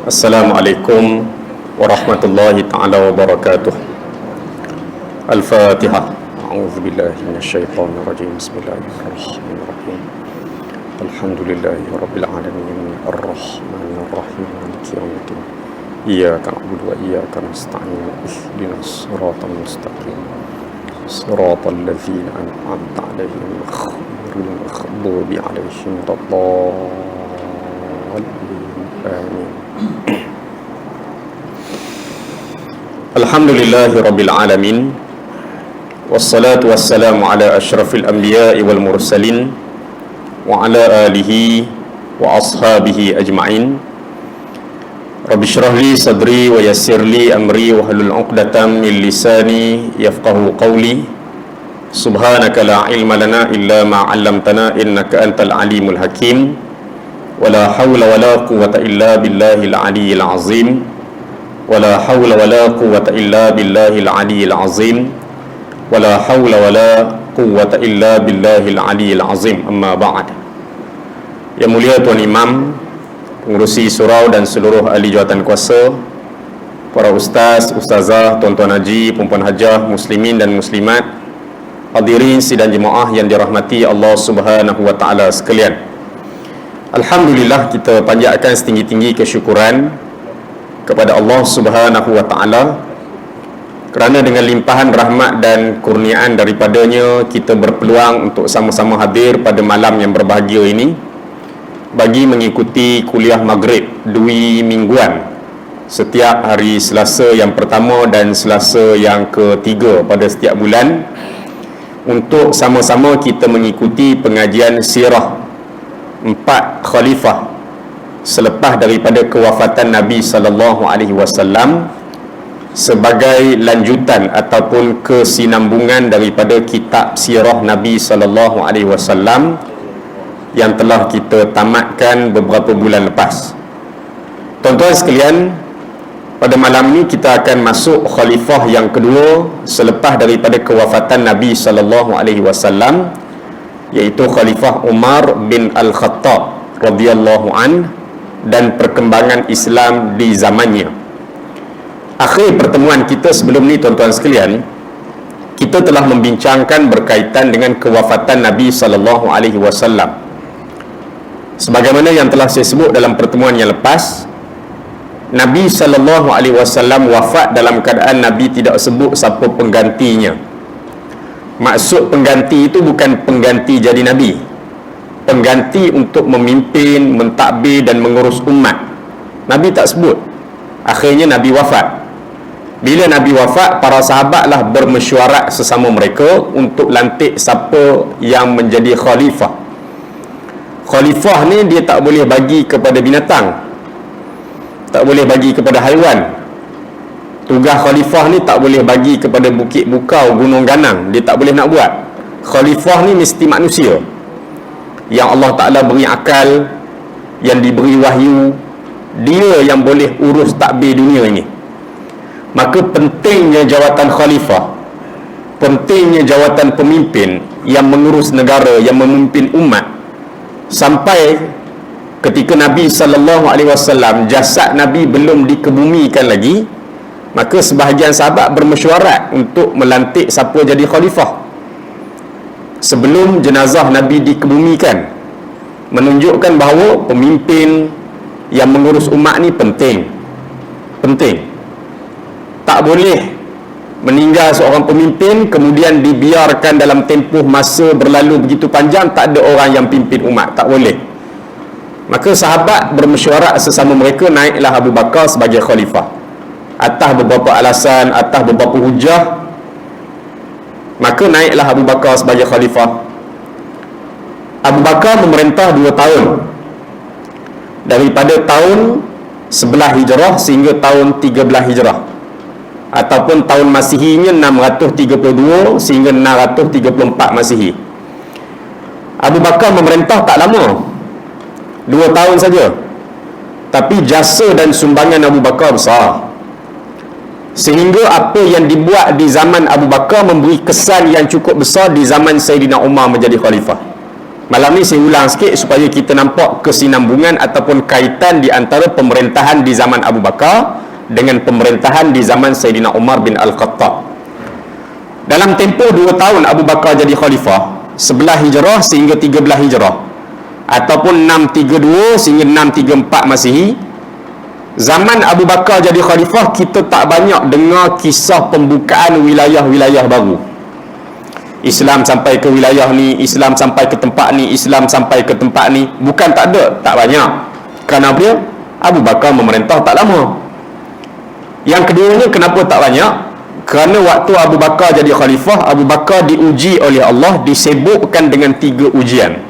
Assalamualaikum warahmatullahi ta'ala wabarakatuh. Al-Fatihah. A'udzubillahi minasyaitonirrajim. Bismillahirrahmanirrahim. Alhamdulillahi rabbil alamin. Ar-Rahmanir-Rahim. Maliki yaumiddin. Iyyaka na'budu wa iyyaka nasta'in. Ihdinas siratal mustaqim. Siratal ladzina an'amta 'alaihim ghairil maghdubi 'alaihim waladdallin. Amin. Alhamdulillahi rabbil alamin. Wassalatu wassalamu ala asyrafil anbiya'i wal mursalin wa ala alihi wa ashabihi ajma'in. Rabbi shrah li sadri wa yassir li amri wa hlul 'uqdatam min lisani yafqahu qawli. Subhanaka la ilma lana illa ma 'allamtana innaka antal alimul hakim. Wala hawla wala quwwata illa billahil aliyyil azim. Wala hawla wala quwwata illa billahil aliyyil azim. Wala hawla wala quwwata illa billahil aliyyil azim. Amma ba'd. Yang mulia Tuan Imam, pengurusi surau dan seluruh ahli jawatan kuasa, para ustaz, ustazah, tuan-tuan haji, puan-puan hajah, muslimin dan muslimat, hadirin sidang jemaah yang dirahmati Allah Subhanahu wa taala sekalian. Alhamdulillah, kita panjatkan setinggi-tinggi kesyukuran kepada Allah Subhanahu wa taala kerana dengan limpahan rahmat dan kurniaan daripadanya kita berpeluang untuk sama-sama hadir pada malam yang berbahagia ini bagi mengikuti kuliah maghrib dui mingguan setiap hari Selasa yang pertama dan Selasa yang ketiga pada setiap bulan, untuk sama-sama kita mengikuti pengajian sirah 4 khalifah selepas daripada kewafatan Nabi sallallahu alaihi wasallam, sebagai lanjutan ataupun kesinambungan daripada kitab sirah Nabi sallallahu alaihi wasallam yang telah kita tamatkan beberapa bulan lepas. Tuan-tuan sekalian, pada malam ini kita akan masuk khalifah yang kedua selepas daripada kewafatan Nabi sallallahu alaihi wasallam, iaitu Khalifah Umar bin Al-Khattab radhiyallahu an, dan perkembangan Islam di zamannya. Akhir pertemuan kita sebelum ni, tuan-tuan sekalian, kita telah membincangkan berkaitan dengan kewafatan Nabi sallallahu alaihi wasallam. Sebagaimana yang telah saya sebut dalam pertemuan yang lepas, Nabi sallallahu alaihi wasallam wafat dalam keadaan Nabi tidak sebut siapa penggantinya. Maksud pengganti itu bukan pengganti jadi Nabi, pengganti untuk memimpin, mentadbir dan mengurus umat. Nabi tak sebut. Akhirnya Nabi wafat. Bila Nabi wafat, para sahabatlah bermesyuarat sesama mereka untuk lantik siapa yang menjadi khalifah. Khalifah ni dia tak boleh bagi kepada binatang, tak boleh bagi kepada haiwan. Tugas khalifah ni tak boleh bagi kepada bukit bukau, gunung ganang, dia tak boleh nak buat. Khalifah ni mesti manusia yang Allah Ta'ala beri akal, yang diberi wahyu, dia yang boleh urus takbir dunia ini. Maka pentingnya jawatan khalifah, pentingnya jawatan pemimpin yang mengurus negara, yang memimpin umat, sampai ketika Nabi SAW jasad Nabi belum dikebumikan lagi, maka sebahagian sahabat bermesyuarat untuk melantik siapa jadi khalifah sebelum jenazah Nabi dikebumikan, menunjukkan bahawa pemimpin yang mengurus umat ni penting. Tak boleh meninggal seorang pemimpin kemudian dibiarkan dalam tempoh masa berlalu begitu panjang tak ada orang yang pimpin umat, tak boleh. Maka sahabat bermesyuarat sesama mereka, naiklah Abu Bakar sebagai khalifah atas beberapa alasan, atas beberapa hujah. Maka naiklah Abu Bakar sebagai khalifah. Abu Bakar memerintah 2 tahun, daripada tahun 11 Hijrah sehingga tahun 13 Hijrah, ataupun tahun Masihinya 632 sehingga 634 Masihi. Abu Bakar memerintah tak lama, 2 tahun saja, tapi jasa dan sumbangan Abu Bakar besar, sehingga apa yang dibuat di zaman Abu Bakar memberi kesan yang cukup besar di zaman Sayyidina Umar menjadi khalifah. Malam ni saya ulang sikit supaya kita nampak kesinambungan ataupun kaitan di antara pemerintahan di zaman Abu Bakar dengan pemerintahan di zaman Sayyidina Umar bin Al-Khattab. Dalam tempoh 2 tahun Abu Bakar jadi khalifah, 11 Hijrah sehingga 13 Hijrah, ataupun 632 sehingga 634 Masihi. Zaman Abu Bakar jadi khalifah, kita tak banyak dengar kisah pembukaan wilayah-wilayah baru. Islam sampai ke wilayah ni, Islam sampai ke tempat ni, Islam sampai ke tempat ni. Bukan tak ada, tak banyak. Kerana dia Abu Bakar memerintah tak lama. Yang keduanya, kenapa tak banyak? Kerana waktu Abu Bakar jadi khalifah, Abu Bakar diuji oleh Allah, disebukkan dengan 3 ujian.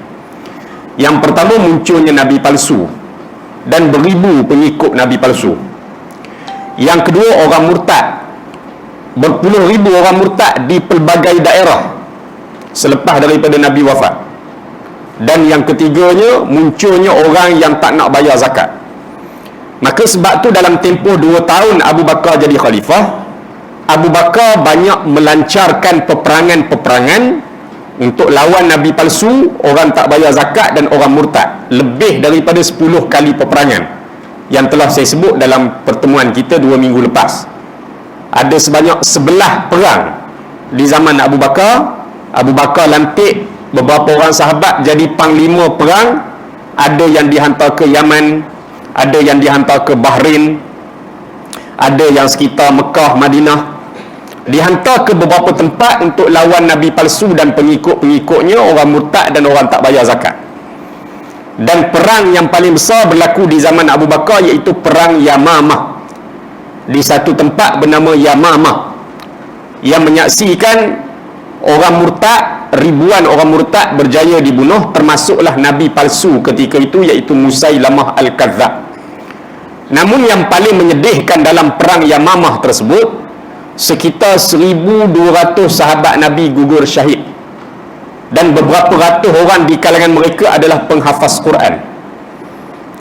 Yang pertama, munculnya Nabi palsu dan beribu pengikut Nabi palsu. Yang kedua, orang murtad, berpuluh ribu orang murtad di pelbagai daerah selepas daripada Nabi wafat. Dan yang ketiganya, munculnya orang yang tak nak bayar zakat. Maka sebab tu dalam tempoh 2 tahun Abu Bakar jadi khalifah, Abu Bakar banyak melancarkan peperangan-peperangan untuk lawan Nabi palsu, orang tak bayar zakat dan orang murtad. Lebih daripada 10 kali peperangan yang telah saya sebut dalam pertemuan kita 2 minggu lepas. Ada sebanyak 11 perang di zaman Abu Bakar. Abu Bakar lantik beberapa orang sahabat jadi panglima perang. Ada yang dihantar ke Yaman, ada yang dihantar ke Bahrain, ada yang sekitar Mekah, Madinah. Dihantar ke beberapa tempat untuk lawan Nabi palsu dan pengikut-pengikutnya, orang murtad dan orang tak bayar zakat. Dan perang yang paling besar berlaku di zaman Abu Bakar, iaitu perang Yamamah, di satu tempat bernama Yamamah, yang menyaksikan orang murtad, ribuan orang murtad berjaya dibunuh, termasuklah Nabi palsu ketika itu, iaitu Musailamah Al-Kadzab. Namun yang paling menyedihkan dalam perang Yamamah tersebut, sekitar 1,200 sahabat Nabi gugur syahid, dan beberapa ratus orang di kalangan mereka adalah penghafaz Quran.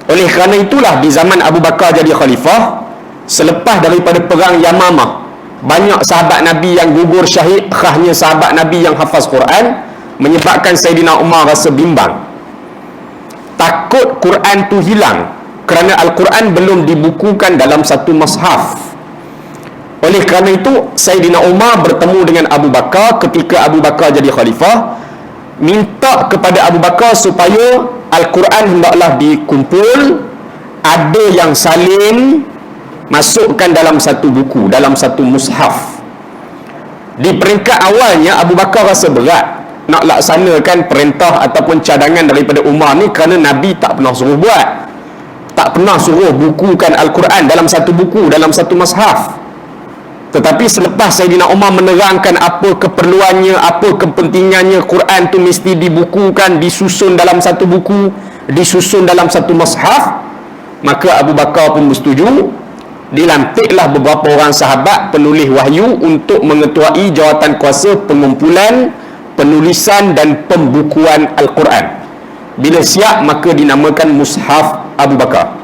Oleh kerana itulah di zaman Abu Bakar jadi khalifah, selepas daripada perang Yamamah, banyak sahabat Nabi yang gugur syahid, khasnya sahabat Nabi yang hafaz Quran, menyebabkan Sayyidina Umar rasa bimbang. Takut Quran tu hilang, kerana Al-Quran belum dibukukan dalam satu mushaf. Oleh kerana itu, Sayyidina Umar bertemu dengan Abu Bakar ketika Abu Bakar jadi khalifah, minta kepada Abu Bakar supaya Al-Quran hendaklah dikumpul, ada yang salin, masukkan dalam satu buku, dalam satu mushaf. Di peringkat awalnya Abu Bakar rasa berat nak laksanakan perintah ataupun cadangan daripada Umar ni, kerana Nabi tak pernah suruh buat, tak pernah suruh bukukan Al-Quran dalam satu buku, dalam satu mushaf. Tetapi selepas Sayyidina Umar menerangkan apa keperluannya, apa kepentingannya, Quran tu mesti dibukukan, disusun dalam satu buku, disusun dalam satu mushaf, maka Abu Bakar pun bersetuju. Dilantiklah beberapa orang sahabat penulis wahyu untuk mengetuai jawatan kuasa pengumpulan, penulisan dan pembukuan Al-Quran. Bila siap, maka dinamakan Mushaf Abu Bakar.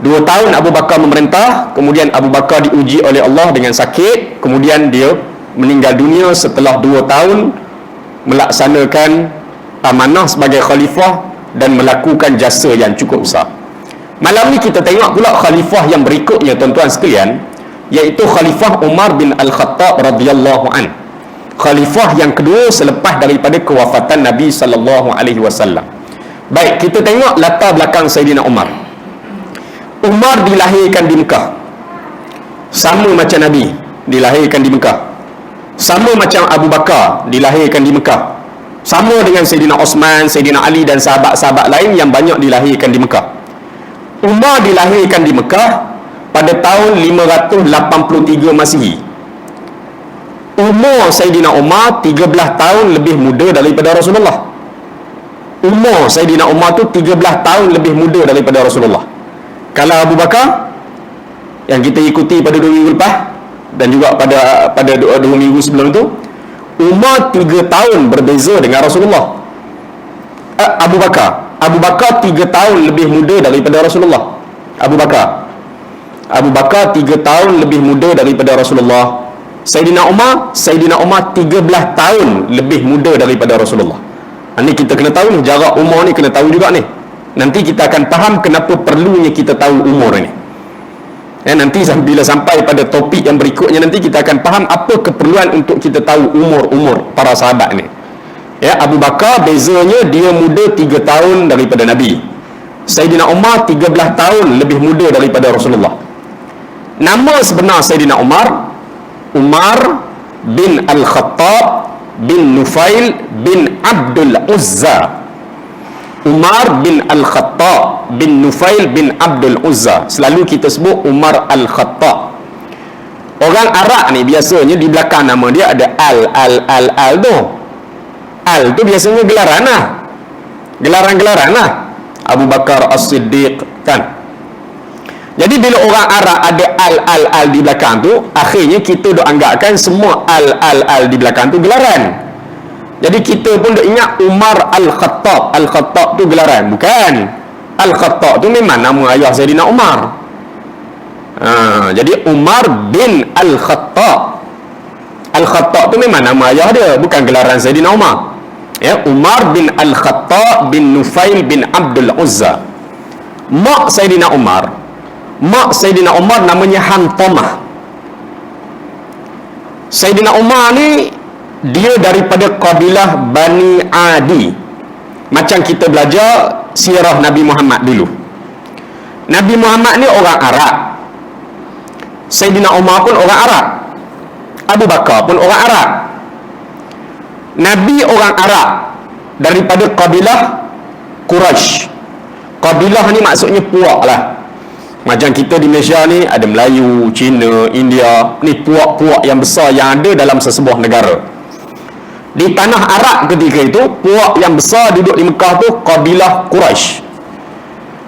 2 tahun Abu Bakar memerintah, kemudian Abu Bakar diuji oleh Allah dengan sakit, kemudian dia meninggal dunia setelah 2 tahun melaksanakan amanah sebagai khalifah dan melakukan jasa yang cukup besar. Malam ni kita tengok pula khalifah yang berikutnya, tuan-tuan sekalian, iaitu Khalifah Umar bin Al-Khattab radhiyallahu an. Khalifah yang kedua selepas daripada kewafatan Nabi SAW. Baik, kita tengok latar belakang Sayyidina Umar. Umar dilahirkan di Mekah, sama macam Nabi dilahirkan di Mekah, sama macam Abu Bakar dilahirkan di Mekah, sama dengan Sayyidina Osman, Sayyidina Ali dan sahabat-sahabat lain yang banyak dilahirkan di Mekah. Umar dilahirkan di Mekah pada tahun 583 Masihi. Umur Sayyidina Umar 13 tahun lebih muda daripada Rasulullah. Umur Sayyidina Umar tu 13 tahun lebih muda daripada Rasulullah. Kalau Abu Bakar yang kita ikuti pada 2 minggu lepas dan juga pada 2 minggu sebelum itu, umur 3 tahun berbeza dengan Rasulullah. Abu Bakar 3 tahun lebih muda daripada Rasulullah. Abu Bakar 3 tahun lebih muda daripada Rasulullah. Sayyidina Umar 13 tahun lebih muda daripada Rasulullah. Ini kita kena tahu ni, jarak umur ni kena tahu juga ni. Nanti kita akan faham kenapa perlunya kita tahu umur ni. Nanti bila sampai pada topik yang berikutnya, nanti kita akan faham apa keperluan untuk kita tahu umur-umur para sahabat ni. Abu Bakar bezanya dia muda 3 tahun daripada Nabi. Saidina Umar 13 tahun lebih muda daripada Rasulullah. Nama sebenar Saidina Umar, Umar bin Al-Khattab bin Nufail bin Abdul Uzza. Umar bin Al-Khattab bin Nufail bin Abdul Uzza. Selalu kita sebut Umar Al-Khattab. Orang Arab ni biasanya di belakang nama dia ada Al tu. Al tu biasanya gelaran lah. Gelaran-gelaran lah. Abu Bakar As-Siddiq kan. Jadi bila orang Arab ada Al di belakang tu, akhirnya kita dok anggapkan semua Al di belakang tu gelaran. Jadi kita pun dok ingat Umar Al-Khattab. Al-Khattab tu gelaran. Bukan. Al-Khattab tu memang nama ayah Saidina Umar. Jadi Umar bin Al-Khattab. Al-Khattab tu memang nama ayah dia, bukan gelaran Saidina Umar. Umar bin Al-Khattab bin Nufail bin Abdul Uzza. Mak Saidina Umar namanya Hantamah. Saidina Umar ni dia daripada kabilah Bani Adi. Macam kita belajar sirah Nabi Muhammad dulu. Nabi Muhammad ni orang Arab. Saidina Umar pun orang Arab. Abu Bakar pun orang Arab. Nabi orang Arab daripada kabilah Quraisy. Kabilah ni maksudnya puak lah. Macam kita di Malaysia ni ada Melayu, Cina, India. Ni puak-puak yang besar yang ada dalam sesebuah negara. Di tanah Arab ketika itu, puak yang besar duduk di Mekah tu kabilah Quraisy.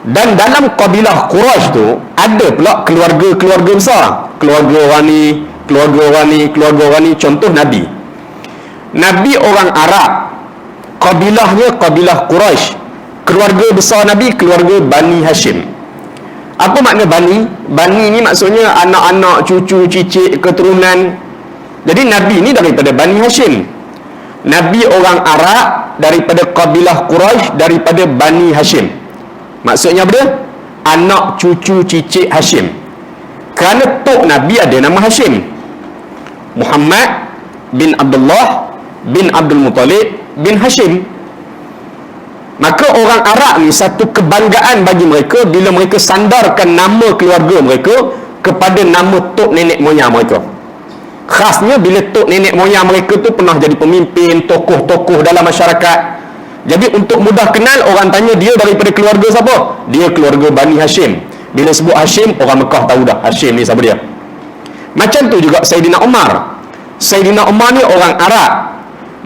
Dan dalam kabilah Quraisy tu ada pula keluarga-keluarga besar. Keluarga orang ni, keluarga orang ni, keluarga orang ni. Contoh Nabi. Nabi orang Arab. Kabilahnya kabilah Quraisy. Keluarga besar Nabi keluarga Bani Hashim. Apa makna Bani? Bani ni maksudnya anak-anak, cucu, cicit, keturunan. Jadi Nabi ni daripada Bani Hashim. Nabi orang Arab daripada kabilah Quraisy, daripada Bani Hashim. Maksudnya apa dia? Anak, cucu, cicit Hashim. Kerana tok Nabi ada nama Hashim. Muhammad bin Abdullah bin Abdul Muttalib bin Hashim. Maka orang Arab ni satu kebanggaan bagi mereka bila mereka sandarkan nama keluarga mereka kepada nama tok nenek moyang mereka. Khasnya bila tok nenek moyang mereka tu pernah jadi pemimpin, tokoh-tokoh dalam masyarakat. Jadi untuk mudah kenal, orang tanya dia daripada keluarga siapa? Dia keluarga Bani Hashim. Bila sebut Hashim, orang Mekah tahu dah Hashim ni siapa dia. Macam tu juga Saidina Umar. Saidina Umar ni orang Arab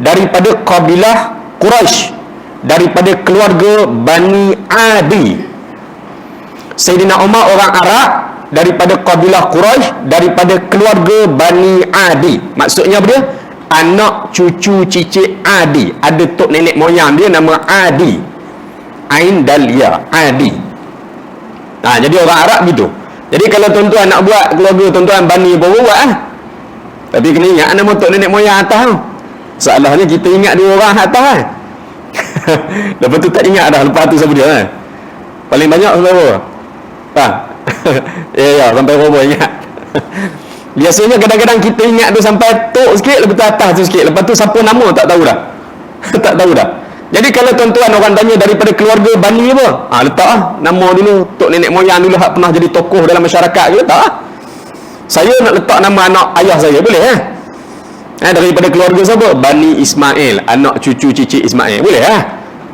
daripada kabilah Quraisy, daripada keluarga Bani Adi. Saidina Umar orang Arab daripada kabilah Quraisy, daripada keluarga Bani Adi. Maksudnya apa dia? Anak, cucu, cicit Adi. Ada tok nenek moyang dia nama Adi. Ain Dalia, Adi. Jadi orang Arab gitu. Jadi kalau tuan-tuan nak buat keluarga tuan-tuan Bani apa buat Tapi kena ingat nama tok nenek moyang atas tu. Salahnya kita ingat dua orang atas lepas tu tak ingat dah lepas tu siapa dia paling banyak siapa ya sampai berapa ingat. Biasanya kadang-kadang kita ingat tu sampai tok sikit, lepas tu atas tu sikit, lepas tu siapa nama tak tahu dah tak tahu dah. Jadi kalau tuan-tuan orang tanya daripada keluarga Bani apa, letak nama dulu, tok nenek moyang dulu hak pernah jadi tokoh dalam masyarakat ke, letak saya nak letak nama anak ayah saya boleh daripada keluarga siapa? Bani Ismail, anak cucu cicit Ismail, boleh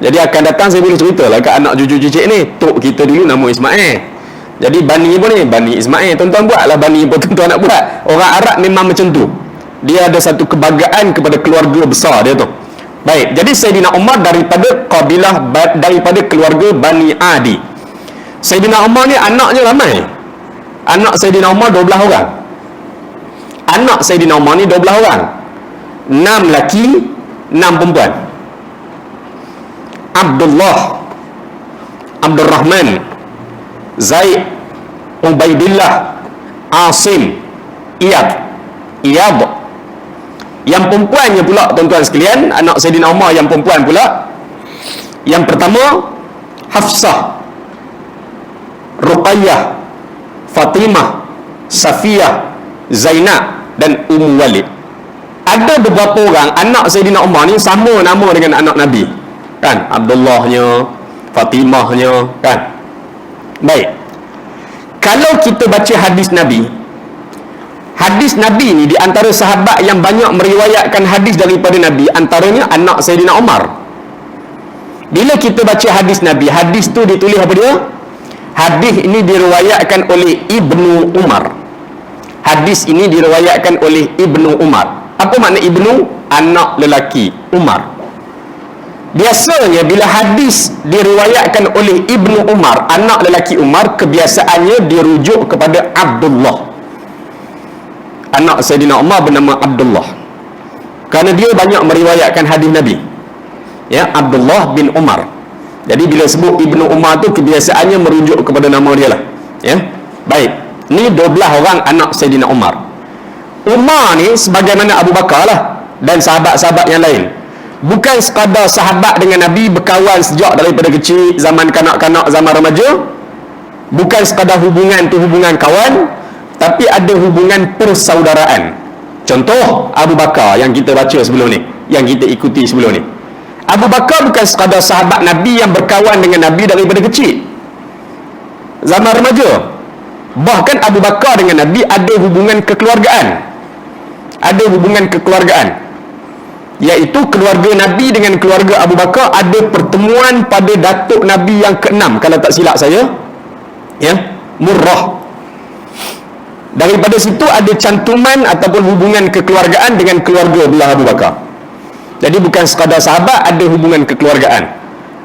Jadi akan datang saya boleh cerita lah kat anak cucu cicit ni, tok kita dulu nama Ismail. Jadi Bani apa ni? Bani Ismail. Tuan-tuan buatlah Bani apa tuan-tuan nak buat. Orang Arab memang macam tu. Dia ada satu kebanggaan kepada keluarga besar dia tu. Baik, jadi Saidina Umar daripada kabilah, daripada keluarga Bani Adi. Saidina Umar ni anaknya ramai. Anak Saidina Umar 12 orang. Anak Saidina Umar ni 12 orang. 6 lelaki, 6 perempuan. Abdullah, Abdul Rahman, Zaid, Ubaidillah, Asim, Iyad, Yang perempuannya pula, tuan-tuan sekalian, anak Saidina Umar yang perempuan pula, yang pertama Hafsah, Ruqayyah, Fatimah, Safiyah, Zainab dan Ummu Walid. Ada beberapa orang anak Saidina Umar ni sama nama dengan anak Nabi, kan? Abdullahnya, Fatimahnya, kan? Baik. Kalau kita baca hadis Nabi ni di antara sahabat yang banyak meriwayatkan hadis daripada Nabi, antaranya anak Saidina Umar. Bila kita baca hadis Nabi, hadis tu ditulis apa dia? Hadis ini diriwayatkan oleh Ibnu Umar. Hadis ini diriwayatkan oleh Ibnu Umar. Apa makna Ibnu? Anak lelaki Umar. Biasanya bila hadis diriwayatkan oleh Ibnu Umar, anak lelaki Umar, kebiasaannya dirujuk kepada Abdullah. Anak Saidina Umar bernama Abdullah, kerana dia banyak meriwayatkan hadis Nabi, ya, Abdullah bin Umar. Jadi bila sebut Ibnu Umar tu kebiasaannya merujuk kepada nama dia lah, ya. Baik, ni 12 orang anak Saidina Umar. Umar ni sebagaimana Abu Bakar lah dan sahabat-sahabat yang lain, bukan sekadar sahabat dengan Nabi, berkawan sejak daripada kecil, zaman kanak-kanak, zaman remaja. Bukan sekadar hubungan tu hubungan kawan, tapi ada hubungan persaudaraan. Contoh Abu Bakar yang kita baca sebelum ni, yang kita ikuti sebelum ni. Abu Bakar bukan sekadar sahabat Nabi yang berkawan dengan Nabi daripada kecil, zaman remaja. Bahkan Abu Bakar dengan Nabi ada hubungan kekeluargaan. Ada hubungan kekeluargaan, iaitu keluarga Nabi dengan keluarga Abu Bakar ada pertemuan pada datuk Nabi yang ke-6, kalau tak silap saya, ya, Murrah. Daripada situ ada cantuman ataupun hubungan kekeluargaan dengan keluarga belah Abu Bakar. Jadi bukan sekadar sahabat, ada hubungan kekeluargaan.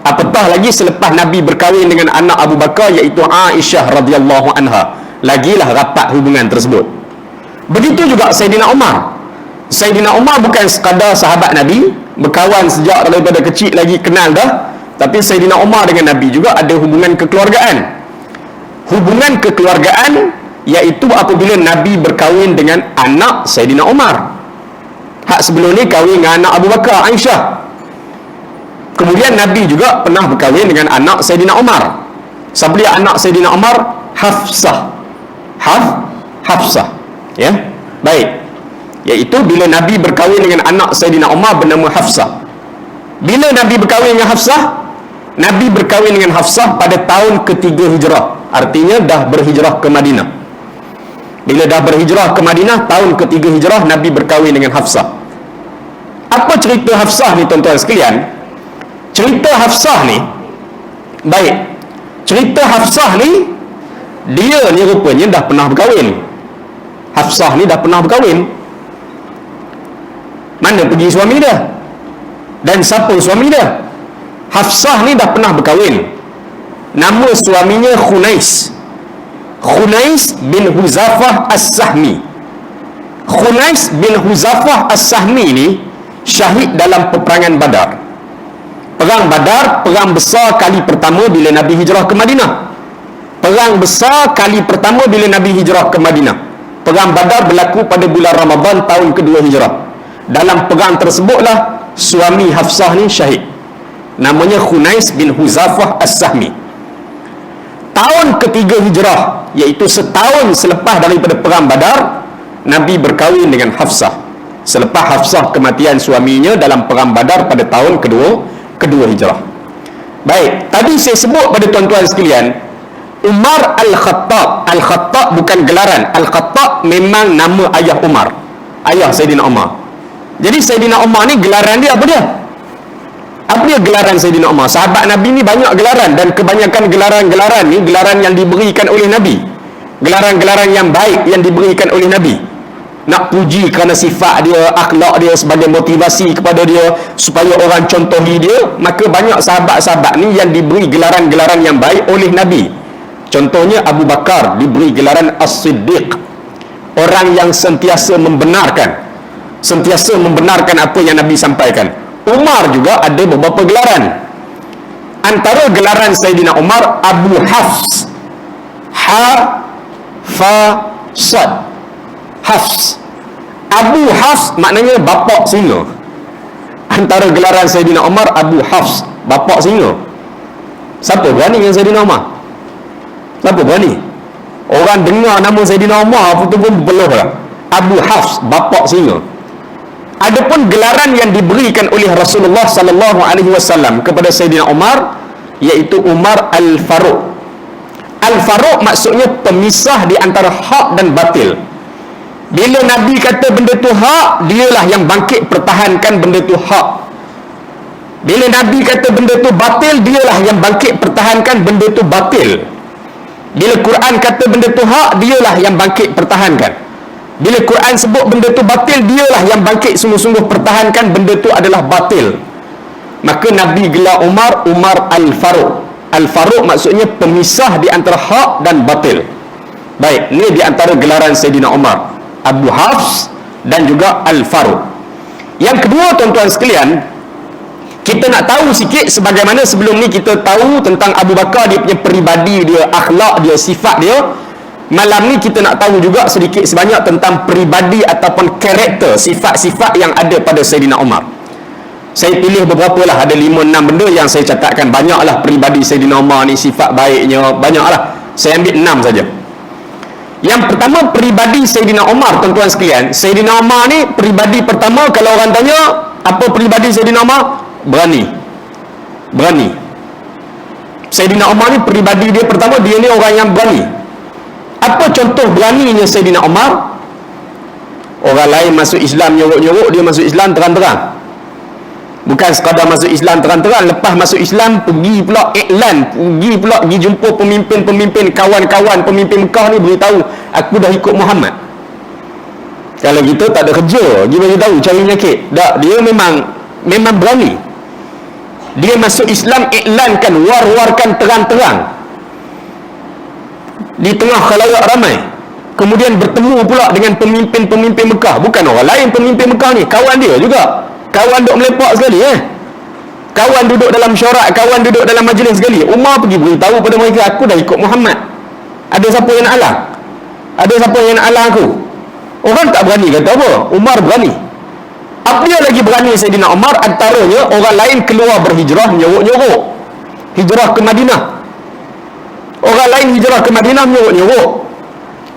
Apatah lagi selepas Nabi berkahwin dengan anak Abu Bakar, iaitu Aisyah radhiyallahu anha, lagilah rapat hubungan tersebut. Begitu juga Saidina Umar. Saidina Umar bukan sekadar sahabat Nabi, berkawan sejak daripada kecil lagi, kenal dah, tapi Saidina Umar dengan Nabi juga ada hubungan kekeluargaan. Hubungan kekeluargaan iaitu apabila Nabi berkahwin dengan anak Saidina Umar. Hak sebelum ni kahwin dengan anak Abu Bakar, Aisyah. Kemudian Nabi juga pernah berkahwin dengan anak Saidina Umar. Siapa dia anak Saidina Umar? Hafsah. Hafsah, ya. Baik. Iaitu bila Nabi berkahwin dengan anak Saidina Umar bernama Hafsah. Bila Nabi berkahwin dengan Hafsah? Nabi berkahwin dengan Hafsah pada tahun ketiga hijrah. Artinya dah berhijrah ke Madinah. Bila dah berhijrah ke Madinah, tahun ketiga hijrah, Nabi berkahwin dengan Hafsah. Apa cerita Hafsah ni, tuan-tuan sekalian? Cerita Hafsah ni, baik, cerita Hafsah ni, dia ni rupanya dah pernah berkahwin. Hafsah ni dah pernah berkahwin. Mana pergi suami dia? Dan siapa suami dia? Hafsah ni dah pernah berkahwin. Nama suaminya Khunais. Khunais bin Huzafah As-Sahmi. Khunais bin Huzafah As-Sahmi ni syahid dalam peperangan Badar. Perang Badar, perang besar kali pertama bila Nabi hijrah ke Madinah. Perang besar kali pertama bila Nabi hijrah ke Madinah. Perang Badar berlaku pada bulan Ramadan tahun kedua hijrah. Dalam perang tersebutlah suami Hafsah ni syahid. Namanya Khunais bin Huzafah As-Sahmi. Tahun ketiga hijrah, iaitu setahun selepas daripada perang Badar, Nabi berkahwin dengan Hafsah. Selepas Hafsah kematian suaminya dalam perang Badar pada tahun kedua hijrah. Baik, tadi saya sebut pada tuan-tuan sekalian, Umar Al-Khattab. Al-Khattab bukan gelaran. Al-Khattab memang nama ayah Umar, ayah Saidina Umar. Jadi Saidina Umar ni gelaran dia apa dia? Apa dia gelaran Saidina Umar? Sahabat Nabi ni banyak gelaran, dan kebanyakan gelaran-gelaran ni gelaran yang diberikan oleh Nabi. Gelaran-gelaran yang baik yang diberikan oleh Nabi. Nak puji kerana sifat dia, akhlak dia, sebagai motivasi kepada dia, supaya orang contohi dia. Maka banyak sahabat-sahabat ni yang diberi gelaran-gelaran yang baik oleh Nabi. Contohnya Abu Bakar diberi gelaran As-Siddiq, orang yang sentiasa membenarkan apa yang Nabi sampaikan. Umar juga ada beberapa gelaran. Antara gelaran Saidina Umar, Abu Hafs. Ha Fa Sad. Hafs. Abu Hafs maknanya bapak singa. Antara gelaran Sayyidina Umar, Abu Hafs, bapak singa. Siapa berani dengan Sayyidina Umar? Siapa berani? Orang dengar nama Sayyidina Umar itu pun beluh lah. Abu Hafs, bapak singa. Adapun gelaran yang diberikan oleh Rasulullah sallallahu alaihi wasallam kepada Sayyidina Umar, iaitu Umar Al-Faruq. Al-Faruq maksudnya pemisah di antara hak dan batil. Bila Nabi kata benda tu hak, dialah yang bangkit pertahankan benda tu hak. Bila Nabi kata benda tu batil, dialah yang bangkit pertahankan benda tu batil. Bila Quran kata benda tu hak, dialah yang bangkit pertahankan. Bila Quran sebut benda tu batil, dialah yang bangkit sungguh-sungguh pertahankan benda tu adalah batil. Maka Nabi gelar Umar, Umar Al-Faruq. Al-Faruq maksudnya pemisah di antara hak dan batil. Baik, ini di antara gelaran Sayyidina Umar, Abu Hafs dan juga Al-Faruq. Yang kedua, tuan-tuan sekalian, kita nak tahu sikit sebagaimana sebelum ni kita tahu tentang Abu Bakar, dia punya peribadi dia, akhlak dia, sifat dia. Malam ni kita nak tahu juga sedikit sebanyak tentang peribadi ataupun karakter, sifat-sifat yang ada pada Sayyidina Umar. Saya pilih beberapa lah, ada 5-6 benda yang saya catatkan. Banyaklah peribadi Sayyidina Umar ni, sifat baiknya, banyaklah. Saya ambil 6 saja. Yang pertama, peribadi Sayyidina Umar, tuan-tuan sekalian. Sayyidina Umar ni peribadi pertama, kalau orang tanya apa peribadi Sayyidina Umar, berani. Berani. Sayyidina Umar ni peribadi dia pertama, dia ni orang yang berani. Apa contoh beraninya Sayyidina Umar? Orang lain masuk Islam nyorok-nyorok, dia masuk Islam terang-terang. Bukan sekadar masuk Islam terang-terang, lepas masuk Islam pergi pula iklan, pergi jumpa pemimpin-pemimpin, kawan-kawan pemimpin Mekah ni, beritahu aku dah ikut Muhammad. Kalau kita tak ada kerja, dia beritahu cari penyakit. Tak, dia memang berani. Dia masuk Islam, iklankan, war-warkan terang-terang di tengah khalayak ramai. Kemudian bertemu pula dengan pemimpin-pemimpin Mekah. Bukan orang lain pemimpin Mekah ni, kawan dia juga. Kawan duduk melepak sekali, kawan duduk dalam syorak, kawan duduk dalam majlis sekali. Umar pergi beritahu pada mereka, aku dah ikut Muhammad. Ada siapa yang nak halang? Ada siapa yang nak halang aku? Orang tak berani kata apa? Umar berani. Apa dia lagi berani Sayyidina Umar? Antaranya orang lain keluar berhijrah, nyorok-nyorok, hijrah ke Madinah. Orang lain hijrah ke Madinah, nyorok-nyorok,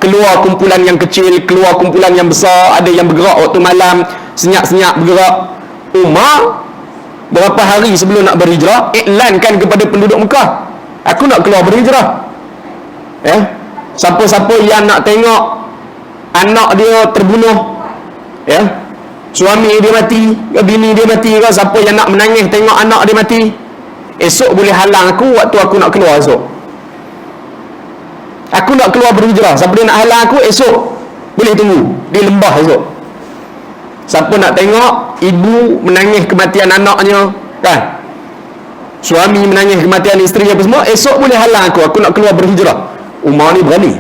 keluar kumpulan yang kecil, keluar kumpulan yang besar. Ada yang bergerak waktu malam, senyap-senyap bergerak. Umar berapa hari sebelum nak berhijrah, iklankan kepada penduduk Mekah, aku nak keluar berhijrah. Siapa-siapa yang nak tengok anak dia terbunuh, suami dia mati, bini dia mati, siapa yang nak menangis tengok anak dia mati, esok boleh halang aku waktu aku nak keluar esok. Aku nak keluar berhijrah, siapa dia nak halang aku esok boleh tunggu di lembah esok. Siapa nak tengok ibu menangis kematian anaknya, kan, suami menangis kematian isteri apa semua, esok boleh halang aku nak keluar berhijrah. Umar ni berani.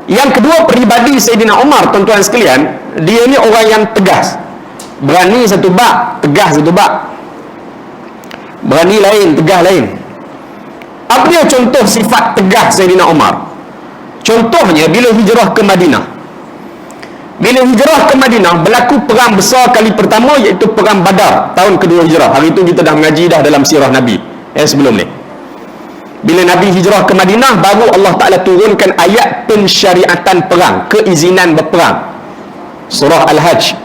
Yang kedua, peribadi Sayyidina Umar, tuan-tuan sekalian, dia ni orang yang tegas. Berani satu bab, tegas satu bab. Berani lain, tegas lain. Apa dia contoh sifat tegas Sayyidina Umar? Contohnya bila hijrah ke Madinah. Bila hijrah ke Madinah, berlaku perang besar kali pertama, iaitu perang Badar, tahun kedua hijrah. Hari itu kita dah mengaji dah dalam sirah Nabi sebelum ni. Bila Nabi hijrah ke Madinah, baru Allah Ta'ala turunkan ayat pensyariatan perang, keizinan berperang, surah Al-Hajj.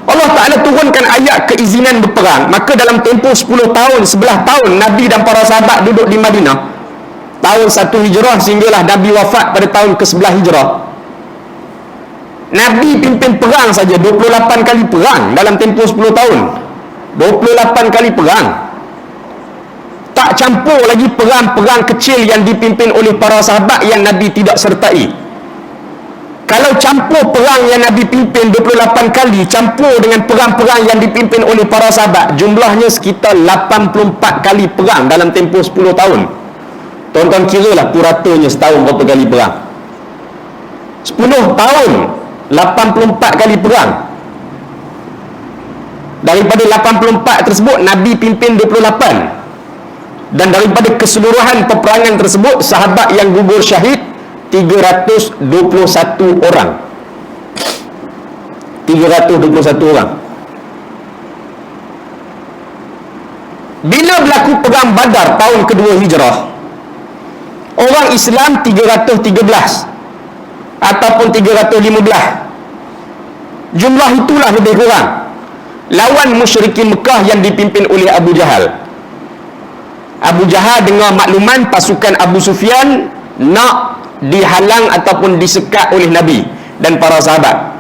Allah Ta'ala turunkan ayat keizinan berperang. Maka dalam tempoh 10 tahun, 11 tahun Nabi dan para sahabat duduk di Madinah, tahun 1 hijrah sehinggalah Nabi wafat pada tahun ke-11 hijrah, Nabi pimpin perang saja 28 kali perang dalam tempoh 10 tahun. 28 kali perang. Tak campur lagi perang-perang kecil yang dipimpin oleh para sahabat yang Nabi tidak sertai. Kalau campur perang yang Nabi pimpin 28 kali, campur dengan perang-perang yang dipimpin oleh para sahabat, jumlahnya sekitar 84 kali perang dalam tempoh 10 tahun. Tuan-tuan kiralah puratanya setahun berapa kali perang. 10 tahun 84 kali perang. Daripada 84 tersebut Nabi pimpin 28. Dan daripada keseluruhan peperangan tersebut, sahabat yang gugur syahid 321 orang. 321 orang. Bila berlaku perang Badar tahun kedua Hijrah, orang Islam 313 ataupun 315. Jumlah itulah lebih kurang lawan musyrikin Mekah yang dipimpin oleh Abu Jahal. Abu Jahal dengar makluman pasukan Abu Sufyan nak dihalang ataupun disekat oleh Nabi dan para sahabat.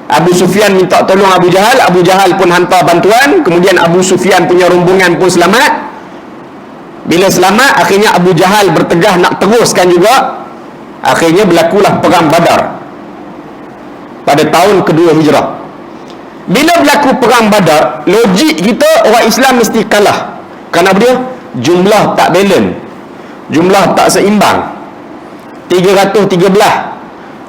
Abu Sufyan minta tolong Abu Jahal, Abu Jahal pun hantar bantuan, kemudian Abu Sufyan punya rombongan pun selamat. Bila selamat, akhirnya Abu Jahal bertegah nak teruskan juga. Akhirnya berlakulah perang Badar pada tahun kedua Hijrah. Bila berlaku perang Badar, logik kita orang Islam mesti kalah. Kerana dia jumlah tak balance, jumlah tak seimbang. 313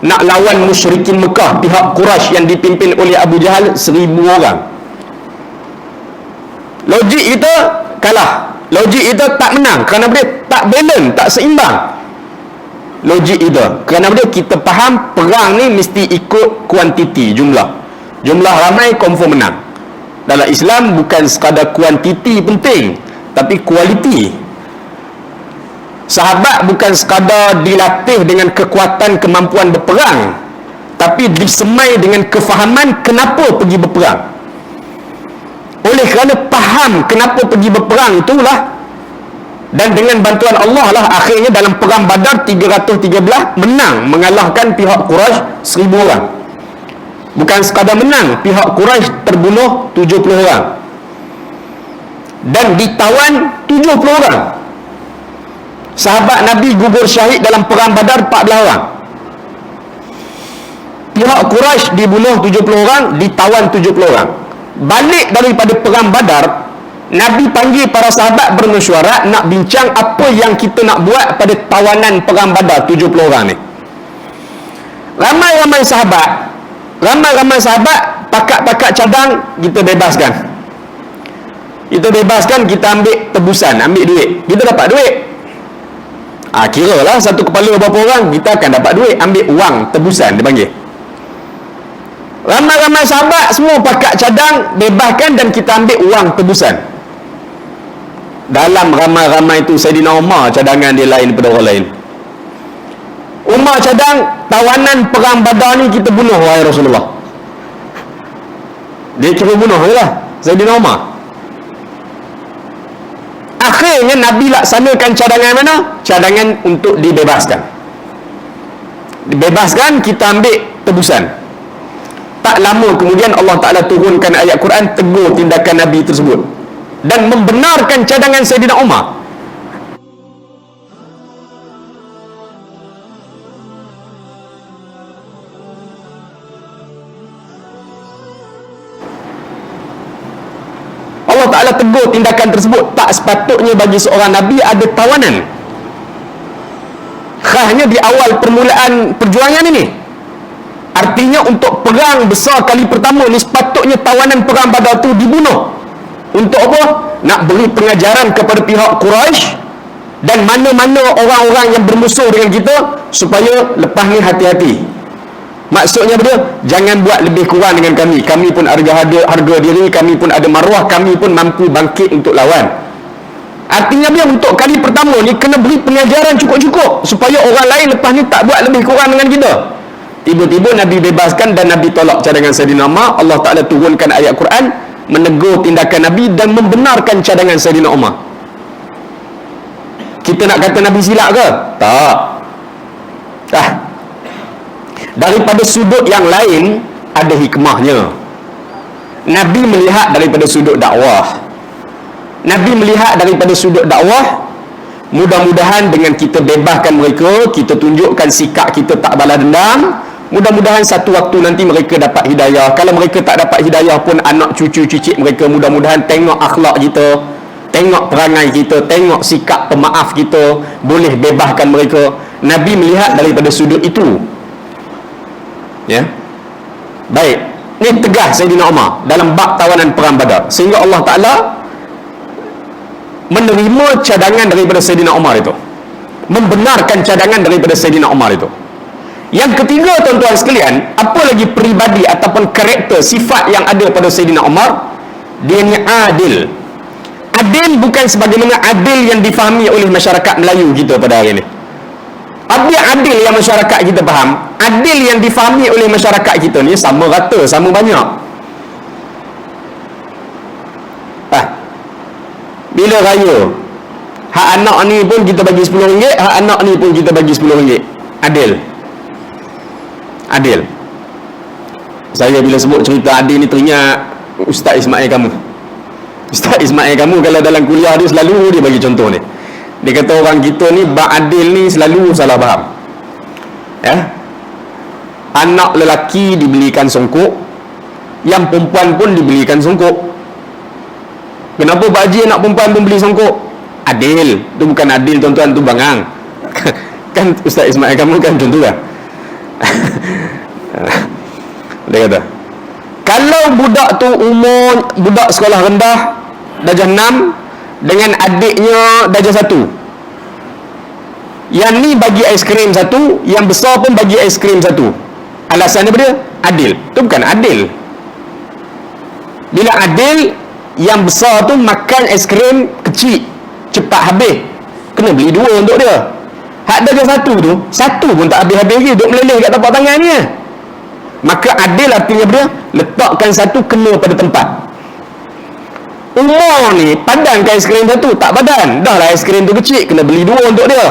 nak lawan musyrikin Mekah, pihak Quraisy yang dipimpin oleh Abu Jahal 1000 orang. Logik kita kalah, logik kita tak menang. Kerana dia tak balance, tak seimbang logik kita. Kerana dia kita faham perang ni mesti ikut kuantiti, jumlah ramai confirm menang. Dalam Islam bukan sekadar kuantiti penting, tapi kualiti. Sahabat bukan sekadar dilatih dengan kekuatan kemampuan berperang, tapi disemai dengan kefahaman kenapa pergi berperang. Oleh kerana faham kenapa pergi berperang itulah, dan dengan bantuan Allah lah, akhirnya dalam perang Badar 313 menang, mengalahkan pihak Quraisy 1000 orang. Bukan sekadar menang, pihak Quraisy terbunuh 70 orang dan ditawan 70 orang. Sahabat Nabi gugur syahid dalam perang Badar 14 orang. Pihak Quraisy dibunuh 70 orang, ditawan 70 orang. Balik daripada perang Badar, Nabi panggil para sahabat bermesyuarat nak bincang apa yang kita nak buat pada tawanan perang Badar 70 orang ni. Ramai-ramai sahabat pakat-pakat cadang, kita bebaskan. Kita bebaskan, kita ambil tebusan, ambil duit. Kita dapat duit. Kira lah satu kepala berapa orang, kita akan dapat duit, ambil wang tebusan dia panggil. Ramai-ramai sahabat semua pakat cadang, bebaskan, dan kita ambil wang tebusan. Dalam ramai-ramai itu Saidina Umar cadangan dia lain daripada orang lain. Umar cadang, tawanan perang Badar ni kita bunuh wahai Rasulullah. Dia cuba bunuh je lah Saidina Umar. Akhirnya Nabi laksanakan cadangan mana? Cadangan untuk dibebaskan. Dibebaskan, kita ambil tebusan. Tak lama kemudian Allah Ta'ala turunkan ayat Quran tegur tindakan Nabi tersebut dan membenarkan cadangan Saidina Umar. Allah Ta'ala tegur tindakan tersebut. Tak sepatutnya bagi seorang Nabi ada tawanan. Khasnya di awal permulaan perjuangan ini. Artinya untuk perang besar kali pertama ni sepatutnya tawanan perang Badar tu dibunuh. Untuk apa? Nak beri pengajaran kepada pihak Quraisy dan mana-mana orang-orang yang bermusuh dengan kita supaya lepas ni hati-hati. Maksudnya dia, jangan buat lebih kurang dengan kami. Kami pun ada harga diri, kami pun ada maruah, kami pun mampu bangkit untuk lawan. Artinya dia untuk kali pertama ni kena beri pengajaran cukup-cukup supaya orang lain lepas ni tak buat lebih kurang dengan kita. Tiba-tiba Nabi bebaskan dan Nabi tolak cadangan Saidina Umar. Allah Ta'ala turunkan ayat Quran menegur tindakan Nabi dan membenarkan cadangan Saidina Umar. Kita nak kata Nabi silap ke? Tak. Daripada sudut yang lain ada hikmahnya. Nabi melihat daripada sudut dakwah. Nabi melihat daripada sudut dakwah, mudah-mudahan dengan kita bebaskan mereka, kita tunjukkan sikap kita tak balas dendam, mudah-mudahan satu waktu nanti mereka dapat hidayah. Kalau mereka tak dapat hidayah pun anak cucu cicit mereka mudah-mudahan tengok akhlak kita, tengok perangai kita, tengok sikap pemaaf kita, boleh bebaskan mereka. Nabi melihat daripada sudut itu. Ya. Baik. Ini tegas Saidina Umar dalam bab tawanan perang Badar. Sehingga Allah Ta'ala menerima cadangan daripada Saidina Umar itu, membenarkan cadangan daripada Saidina Umar itu. Yang ketiga, tuan-tuan sekalian, apa lagi peribadi ataupun karakter sifat yang ada pada Saidina Umar? Dia ni adil. Adil bukan sebagaimana adil yang difahami oleh masyarakat Melayu kita pada hari ini. Apa adil yang masyarakat kita faham? Adil yang difahami oleh masyarakat kita ni sama rata, sama banyak. Bila raya, hak anak ni pun kita bagi RM10, hak anak ni pun kita bagi RM10. Adil. Adil. Saya bila sebut cerita adil ni teringat Ustaz Ismail kamu. Ustaz Ismail kamu kalau dalam kuliah dia selalu dia bagi contoh ni. Dia kata orang kita ni bab adil ni selalu salah faham. Ya. Anak lelaki dibelikan songkok, yang perempuan pun dibelikan songkok. Kenapa Pak Haji anak perempuan pun beli songkok? Adil. Tu bukan adil tuan-tuan, tu bangang. Kan Ustaz Ismail kamu kan contoh lah. Dia kata, kalau budak tu umur budak sekolah rendah darjah 6 dengan adiknya darjah 1, yang ni bagi aiskrim 1, yang besar pun bagi aiskrim 1, alasan apa dia? Adil. Tu bukan adil. Bila adil, yang besar tu makan aiskrim kecil cepat habis, kena beli 2 untuk dia. Hak darjah 1 tu, 1 pun tak habis-habis lagi, duk meleleh kat tapak tangan ni. Maka adil artinya dia letakkan 1 kena pada tempat. Umur ni padan ke aiskrim 1? Tak padan. Dah lah aiskrim tu kecil, kena beli 2 untuk dia.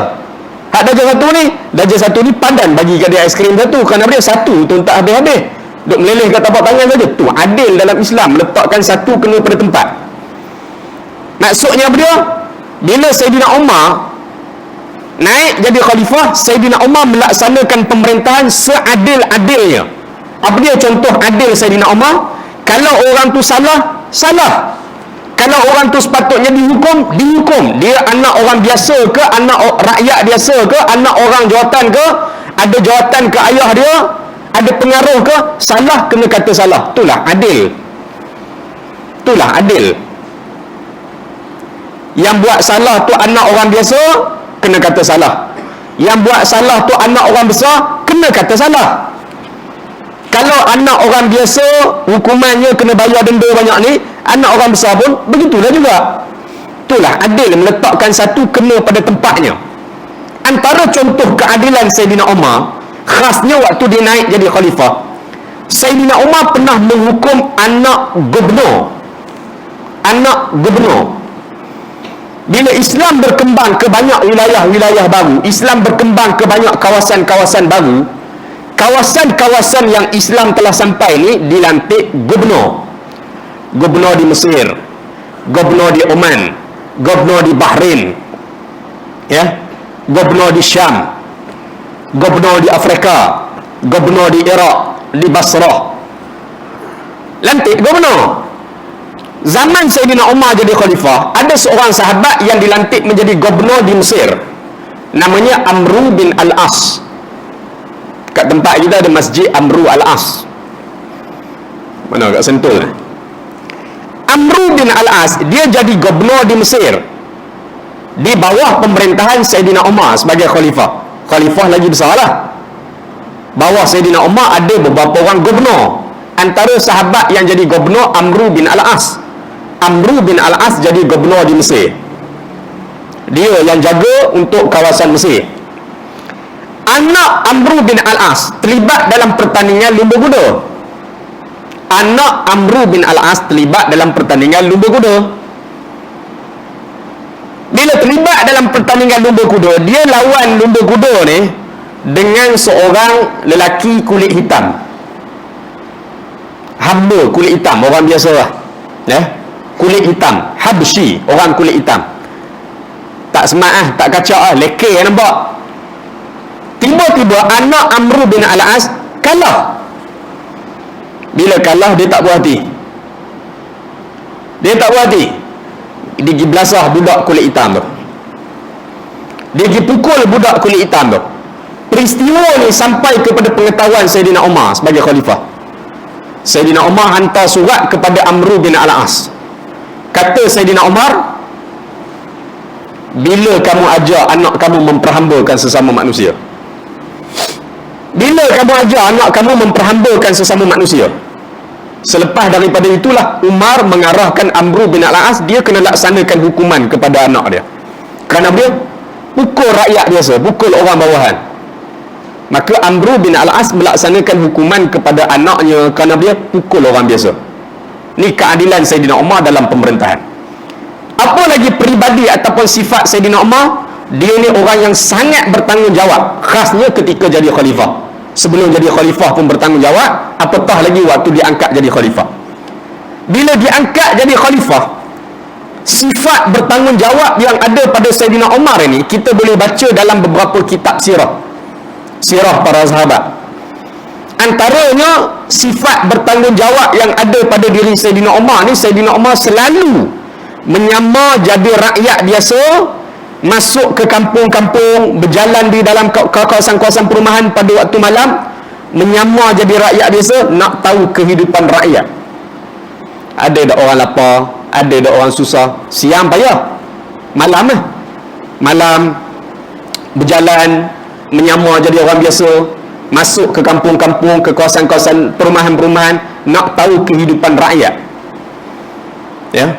Hak darjah 1 ni, darjah 1 ni padan bagi kat dia aiskrim 1, kerana dia 1 tu tak habis-habis, duk meleleh kat tapak tangan saja. Tu adil dalam Islam, letakkan 1 kena pada tempat. Maksudnya apa dia? Bila Saidina Umar naik jadi khalifah, Saidina Umar melaksanakan pemerintahan seadil-adilnya. Apa dia contoh adil Saidina Umar? Kalau orang tu salah, salah. Kalau orang tu sepatutnya dihukum, dihukum. Dia anak orang biasa ke, anak rakyat biasa ke, anak orang jawatan ke, ada jawatan ke ayah dia, ada pengaruh ke, salah kena kata salah. Itulah adil. Itulah adil. Yang buat salah tu anak orang biasa, kena kata salah. Yang buat salah tu anak orang besar, kena kata salah. Kalau anak orang biasa hukumannya kena bayar denda banyak ni, anak orang besar pun begitulah juga. Itulah adil, meletakkan 1 kena pada tempatnya. Antara contoh keadilan Saidina Umar, khasnya waktu dia naik jadi khalifah, Saidina Umar pernah menghukum anak gubernur. Anak gubernur. Bila Islam berkembang ke banyak wilayah-wilayah baru, Islam berkembang ke banyak kawasan-kawasan baru, kawasan-kawasan yang Islam telah sampai ni dilantik gubernur. Gubernur di Mesir, gubernur di Oman, gubernur di Bahrain, ya, gubernur di Syam, gubernur di Afrika, gubernur di Iraq, di Basrah. Lantik gubernur. Zaman Saidina Umar jadi khalifah, ada seorang sahabat yang dilantik menjadi gubernur di Mesir. Namanya Amru bin Al-As. Kat tempat kita ada Masjid Amru Al-As. Mana kat Sentul? Amru bin Al-As, dia jadi gubernur di Mesir di bawah pemerintahan Saidina Umar sebagai khalifah. Khalifah lagi besar lah. Bawah Saidina Umar ada beberapa orang gubernur. Antara sahabat yang jadi gubernur Amru bin Al-As. Amru bin Al-As jadi gubernur di Mesir. Dia yang jaga untuk kawasan Mesir. Anak Amru bin Al-As terlibat dalam pertandingan lumba kuda. Anak Amru bin Al-As terlibat dalam pertandingan lumba kuda. Bila terlibat dalam pertandingan lumba kuda, dia lawan lumba kuda ni dengan seorang lelaki kulit hitam. Hamba kulit hitam, orang biasa lah, ya? Kulit hitam, Habsyi, orang kulit hitam. Tak semat ah, tak kacak ah, lekeh nampak. Tiba-tiba anak Amru bin Al-As kalah. Bila kalah, dia tak puas hati. Dia tak puas hati. Dia pergi belasah budak kulit hitam tu. Dia pergi pukul budak kulit hitam tu. Peristiwa ni sampai kepada pengetahuan Saidina Umar sebagai khalifah. Saidina Umar hantar surat kepada Amru bin Al-As. Kata Saidina Umar, bila kamu ajak anak kamu memperhambakan sesama manusia? Bila kamu ajar anak kamu memperhambakan sesama manusia, selepas daripada itulah Umar mengarahkan Amru bin Al-As, dia kena laksanakan hukuman kepada anak dia. Kerana dia pukul rakyat biasa, pukul orang bawahan. Maka Amru bin Al-As melaksanakan hukuman kepada anaknya kerana dia pukul orang biasa. Ni keadilan Sayyidina Umar dalam pemerintahan. Apa lagi peribadi ataupun sifat Sayyidina Umar? Dia ni orang yang sangat bertanggungjawab, khasnya ketika jadi khalifah. Sebelum jadi khalifah pun bertanggungjawab, apatah lagi waktu diangkat jadi khalifah. Bila diangkat jadi khalifah, sifat bertanggungjawab yang ada pada Sayyidina Umar ini kita boleh baca dalam beberapa kitab sirah para sahabat. Antaranya sifat bertanggungjawab yang ada pada diri Sayyidina Umar ni, Sayyidina Umar selalu menyamar jadi rakyat biasa, masuk ke kampung-kampung, berjalan di dalam kawasan-kawasan perumahan pada waktu malam, menyamar jadi rakyat biasa, nak tahu kehidupan rakyat. Ada dak orang lapar, ada dak orang susah, siang payah, malam berjalan menyamar jadi orang biasa, masuk ke kampung-kampung, ke kawasan-kawasan perumahan-perumahan, nak tahu kehidupan rakyat. Ya,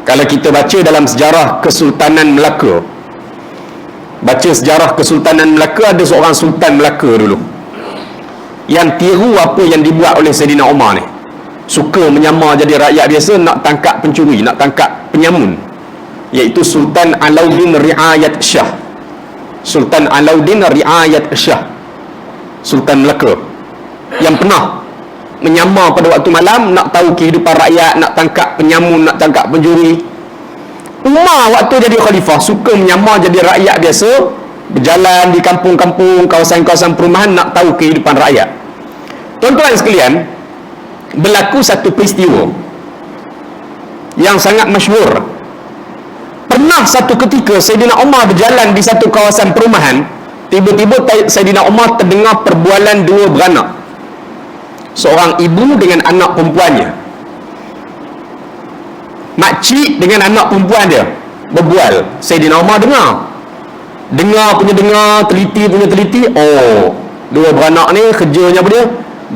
kalau kita baca dalam sejarah Kesultanan Melaka, baca sejarah Kesultanan Melaka, ada seorang Sultan Melaka dulu yang tiru apa yang dibuat oleh Sayyidina Umar ni. Suka menyamar jadi rakyat biasa, nak tangkap pencuri, nak tangkap penyamun, iaitu Sultan Alauddin Riayat Shah. Sultan Alauddin Riayat Shah, Sultan Melaka, yang pernah menyamar pada waktu malam, nak tahu kehidupan rakyat, nak tangkap penyamun, nak tangkap pencuri. Umar waktu jadi khalifah suka menyamar jadi rakyat biasa, berjalan di kampung-kampung, kawasan-kawasan perumahan, nak tahu kehidupan rakyat. Tuan-tuan sekalian, berlaku satu peristiwa yang sangat masyhur. Pernah satu ketika Sayyidina Umar berjalan di satu kawasan perumahan, tiba-tiba Sayyidina Umar terdengar perbualan dua beranak, seorang ibu dengan anak perempuannya. Makcik dengan anak perempuan dia berbual. Sayyidina Umar dengar, teliti. Oh, dua beranak ni kerjanya apa dia?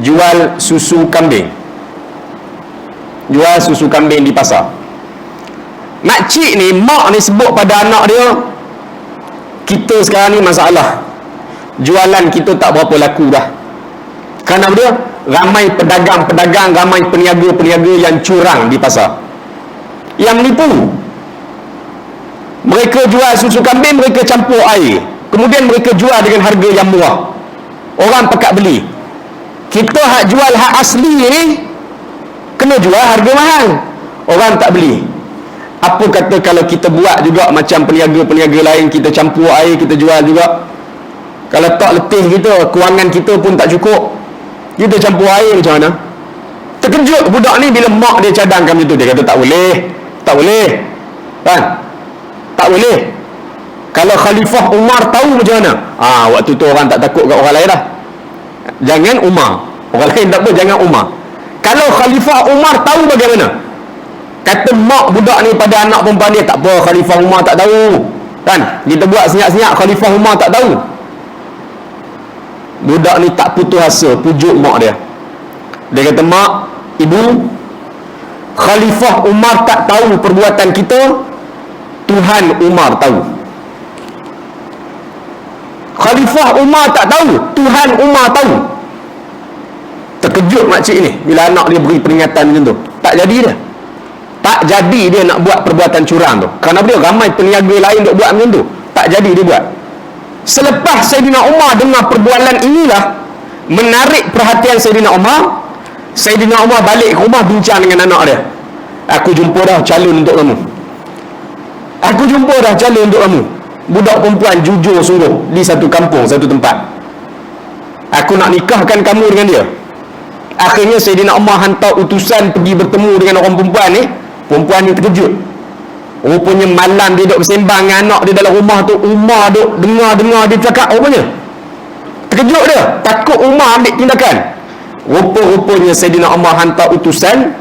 Jual susu kambing di pasar. Makcik ni, mak ni sebut pada anak dia, kita sekarang ni masalah, jualan kita tak berapa laku dah. Kerana dia ramai pedagang-pedagang, ramai peniaga-peniaga yang curang di pasar, yang menipu. Mereka jual susu kambing, mereka campur air, kemudian mereka jual dengan harga yang murah, orang pekat beli. Kita hak jual hak asli ni kena jual harga mahal, orang tak beli. Apa kata kalau kita buat juga macam peniaga-peniaga lain, kita campur air, kita jual juga. Kalau tak letih kita, kewangan kita pun tak cukup, kita campur air macam mana? Terkejut budak ni bila mak dia cadangkan macam tu. Dia kata tak boleh kan? Tak boleh. Kalau Khalifah Umar tahu macam mana? Waktu tu orang tak takut kat orang lain dah. Jangan Umar, orang lain tak apa, jangan Umar. Kalau Khalifah Umar tahu bagaimana? Kata mak budak ni pada anak perempuan dia, tak apa, Khalifah Umar tak tahu kan? Kita buat senyap-senyap, Khalifah Umar tak tahu. Budak ni tak putus asa, pujuk mak dia. Dia kata, mak, ibu, Khalifah Umar tak tahu perbuatan kita, Tuhan Umar tahu. Khalifah Umar tak tahu, Tuhan Umar tahu. Terkejut makcik ni bila anak dia beri peringatan macam tu. Tak jadi dia nak buat perbuatan curang tu. Kerana dia ramai peniaga lain duk buat macam tu, tak jadi dia buat. Selepas Sayyidina Umar dengar perbualan inilah, menarik perhatian Sayyidina Umar. Sayyidina Umar balik ke rumah, bincang dengan anak dia. Aku jumpa dah calon untuk kamu. Budak perempuan jujur sungguh di satu kampung, satu tempat. Aku nak nikahkan kamu dengan dia. Akhirnya Sayyidina Umar hantar utusan pergi bertemu dengan orang perempuan ni. Perempuan ni terkejut. Rupanya malam dia duduk bersembang dengan anak dia dalam rumah tu, Umar duduk dengar dia cakap. Rupanya terkejut dia, takut Umar ambil tindakan. Rupa-rupanya Sayyidina Umar hantar utusan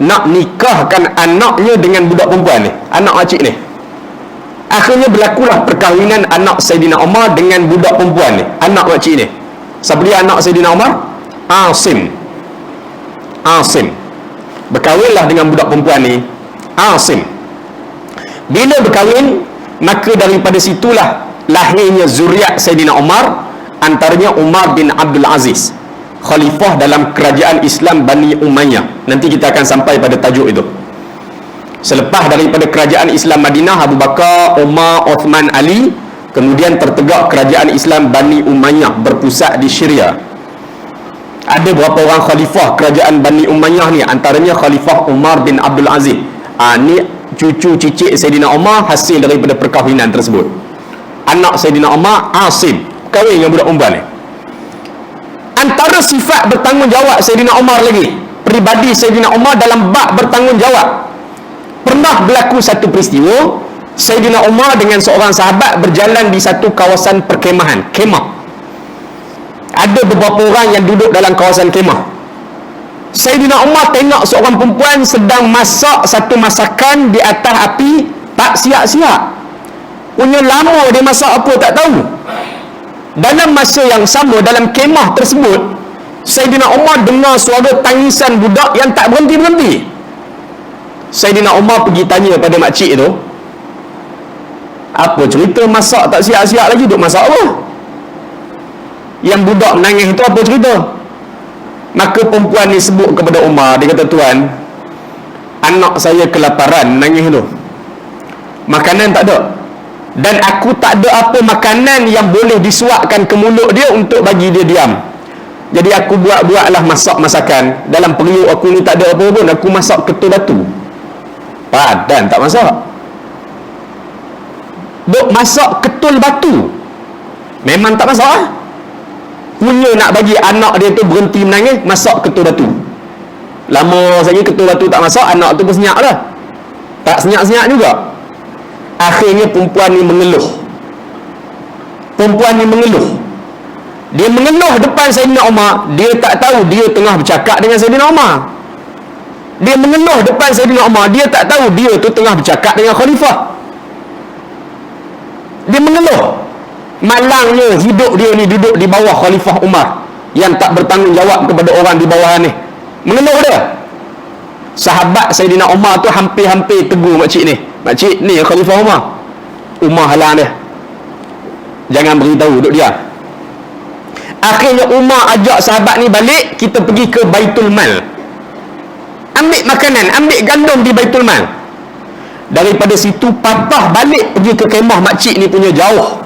nak nikahkan anaknya dengan budak perempuan ni, anak makcik ni. Akhirnya berlakulah perkahwinan anak Sayyidina Umar dengan budak perempuan ni, anak makcik ni. Siapa dia anak Sayyidina Umar? Asim. Berkahwinlah dengan budak perempuan ni, Asim. Bila berkahwin, maka daripada situlah lahirnya zuriat Sayyidina Umar, antaranya Umar bin Abdul Aziz, khalifah dalam kerajaan Islam Bani Umayyah. Nanti kita akan sampai pada tajuk itu. Selepas daripada kerajaan Islam Madinah, Abu Bakar, Umar, Uthman, Ali, kemudian tertegak kerajaan Islam Bani Umayyah berpusat di Syria. Ada berapa orang khalifah kerajaan Bani Umayyah ni? Antaranya Khalifah Umar bin Abdul Aziz. Ni cucu cicit Sayyidina Umar hasil daripada perkahwinan tersebut. Anak Sayyidina Umar, Asim, kahwin dengan budak perempuan ni. Antara sifat bertanggungjawab Sayyidina Umar lagi, peribadi Sayyidina Umar dalam bab bertanggungjawab, pernah berlaku satu peristiwa. Sayyidina Umar dengan seorang sahabat berjalan di satu kawasan perkemahan, kemah. Ada beberapa orang yang duduk dalam kawasan kemah. Sayyidina Umar tengok seorang perempuan sedang masak satu masakan di atas api, tak siap-siap. Punya lama dia masak apa tak tahu. Dalam masa yang sama, dalam kemah tersebut, Sayyidina Umar dengar suara tangisan budak yang tak berhenti-berhenti. Sayyidina Umar pergi tanya pada makcik tu, apa cerita masak tak siap-siap lagi, duk masak apa? Yang budak menangis itu apa cerita? Maka perempuan ni sebut kepada Umar, dia kata, tuan, anak saya kelaparan, nangis tu, makanan tak ada, dan aku tak ada apa makanan yang boleh disuapkan ke mulut dia untuk bagi dia diam. Jadi aku buatlah masakan. Dalam periuk aku ni tak ada apa pun, aku masak ketul batu. Padan tak masak, duk masak ketul batu, memang tak masak lah. Punya nak bagi anak dia tu berhenti menangis, masak ketul batu. Lama lagi ketul batu tak masak, anak tu pun senyap lah. Tak senyap-senyap juga. Akhirnya perempuan ni mengeluh. Dia mengeluh depan Sayyidina Umar. Dia tak tahu dia tengah bercakap dengan Sayyidina Umar. Dia mengeluh depan Sayyidina Umar. Dia tak tahu dia tu tengah bercakap dengan khalifah. Dia mengeluh. Malangnya hidup dia ni duduk di bawah Khalifah Umar yang tak bertanggungjawab kepada orang di bawah ni. Mengeluh dia. Sahabat Sayyidina Umar tu hampir-hampir tegur makcik ni. Makcik ni Khalifah Umar. Umar halang dia, jangan beritahu, duduk dia. Akhirnya Umar ajak sahabat ni balik, kita pergi ke Baitul Mal, ambil makanan, ambil gandum di Baitul Mal. Daripada situ patah balik pergi ke kemah makcik ni punya jauh.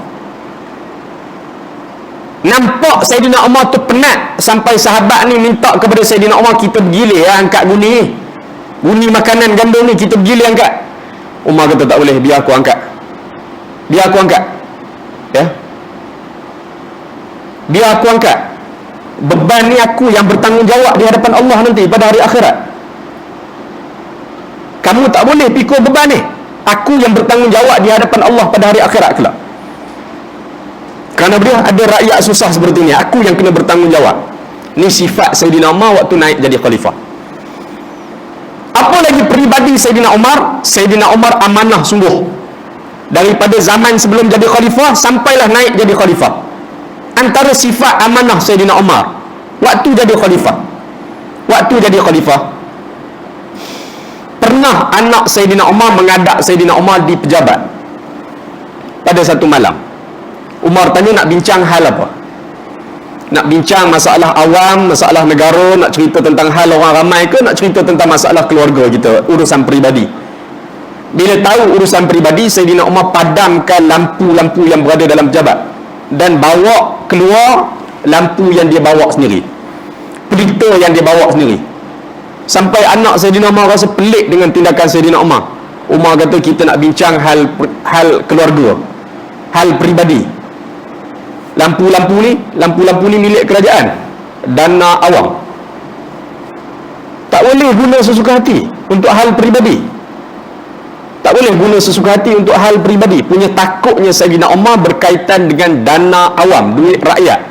Nampak Sayyidina Umar tu penat, sampai sahabat ni minta kepada Sayyidina Umar, kita bergilir angkat guni makanan gandum ni, kita bergilir angkat. Umar kata tak boleh, biar aku angkat. Ya, biar aku angkat. Beban ni aku yang bertanggungjawab di hadapan Allah nanti pada hari akhirat. Kamu tak boleh pikul beban ni. Aku yang bertanggungjawab di hadapan Allah pada hari akhirat kelak. Kerana dia ada rakyat susah seperti ni, aku yang kena bertanggungjawab. Ni sifat Sayyidina Umar waktu naik jadi khalifah. Apa lagi peribadi Sayyidina Umar? Sayyidina Umar amanah sungguh. Daripada zaman sebelum jadi khalifah sampailah naik jadi khalifah. Antara sifat amanah Sayyidina Umar waktu jadi khalifah, pernah anak Sayyidina Umar mengadap Sayyidina Umar di pejabat. Pada satu malam, Umar tanya nak bincang hal apa? Nak bincang masalah awam, masalah negara, nak cerita tentang hal orang ramai ke, nak cerita tentang masalah keluarga kita, urusan peribadi. Bila tahu urusan peribadi, Sayyidina Umar padamkan lampu-lampu yang berada dalam pejabat dan bawa keluar lampu yang dia bawa sendiri, pelita yang dia bawa sendiri. Sampai anak Sayyidina Umar rasa pelik dengan tindakan Sayyidina Umar. Umar kata, kita nak bincang hal keluarga, hal peribadi. Lampu-lampu ni milik kerajaan, dana awam, tak boleh guna sesuka hati untuk hal peribadi. Tak boleh guna sesuka hati untuk hal peribadi. Punya takutnya Sayyidina Umar berkaitan dengan dana awam, duit rakyat,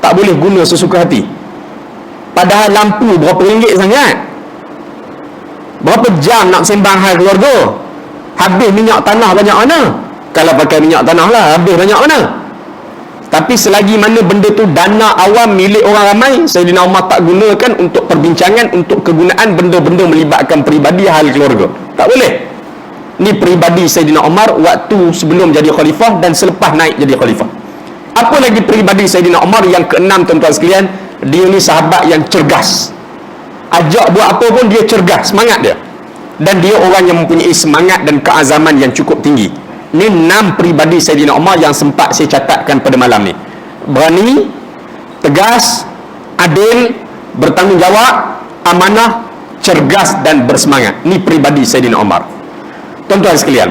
tak boleh guna sesuka hati. Padahal lampu berapa ringgit sangat, berapa jam nak sembang hal keluarga, habis minyak tanah banyak mana? Kalau pakai minyak tanah lah, habis banyak mana? Tapi selagi mana benda tu dana awam milik orang ramai, Sayyidina Umar tak gunakan untuk perbincangan, untuk kegunaan benda-benda melibatkan peribadi hal keluarga. Tak boleh. Ni peribadi Sayyidina Umar waktu sebelum jadi khalifah dan selepas naik jadi khalifah. Apa lagi peribadi Sayyidina Umar yang keenam, tuan-tuan sekalian? Dia ni sahabat yang cergas. Ajak buat apa pun dia cergas, semangat dia. Dan dia orang yang mempunyai semangat dan keazaman yang cukup tinggi. Ni 6 peribadi Sayyidina Umar yang sempat saya catatkan pada malam ni. Berani, tegas, adil, bertanggungjawab, amanah, cergas dan bersemangat. Ni peribadi Sayyidina Umar. Tuan-tuan sekalian,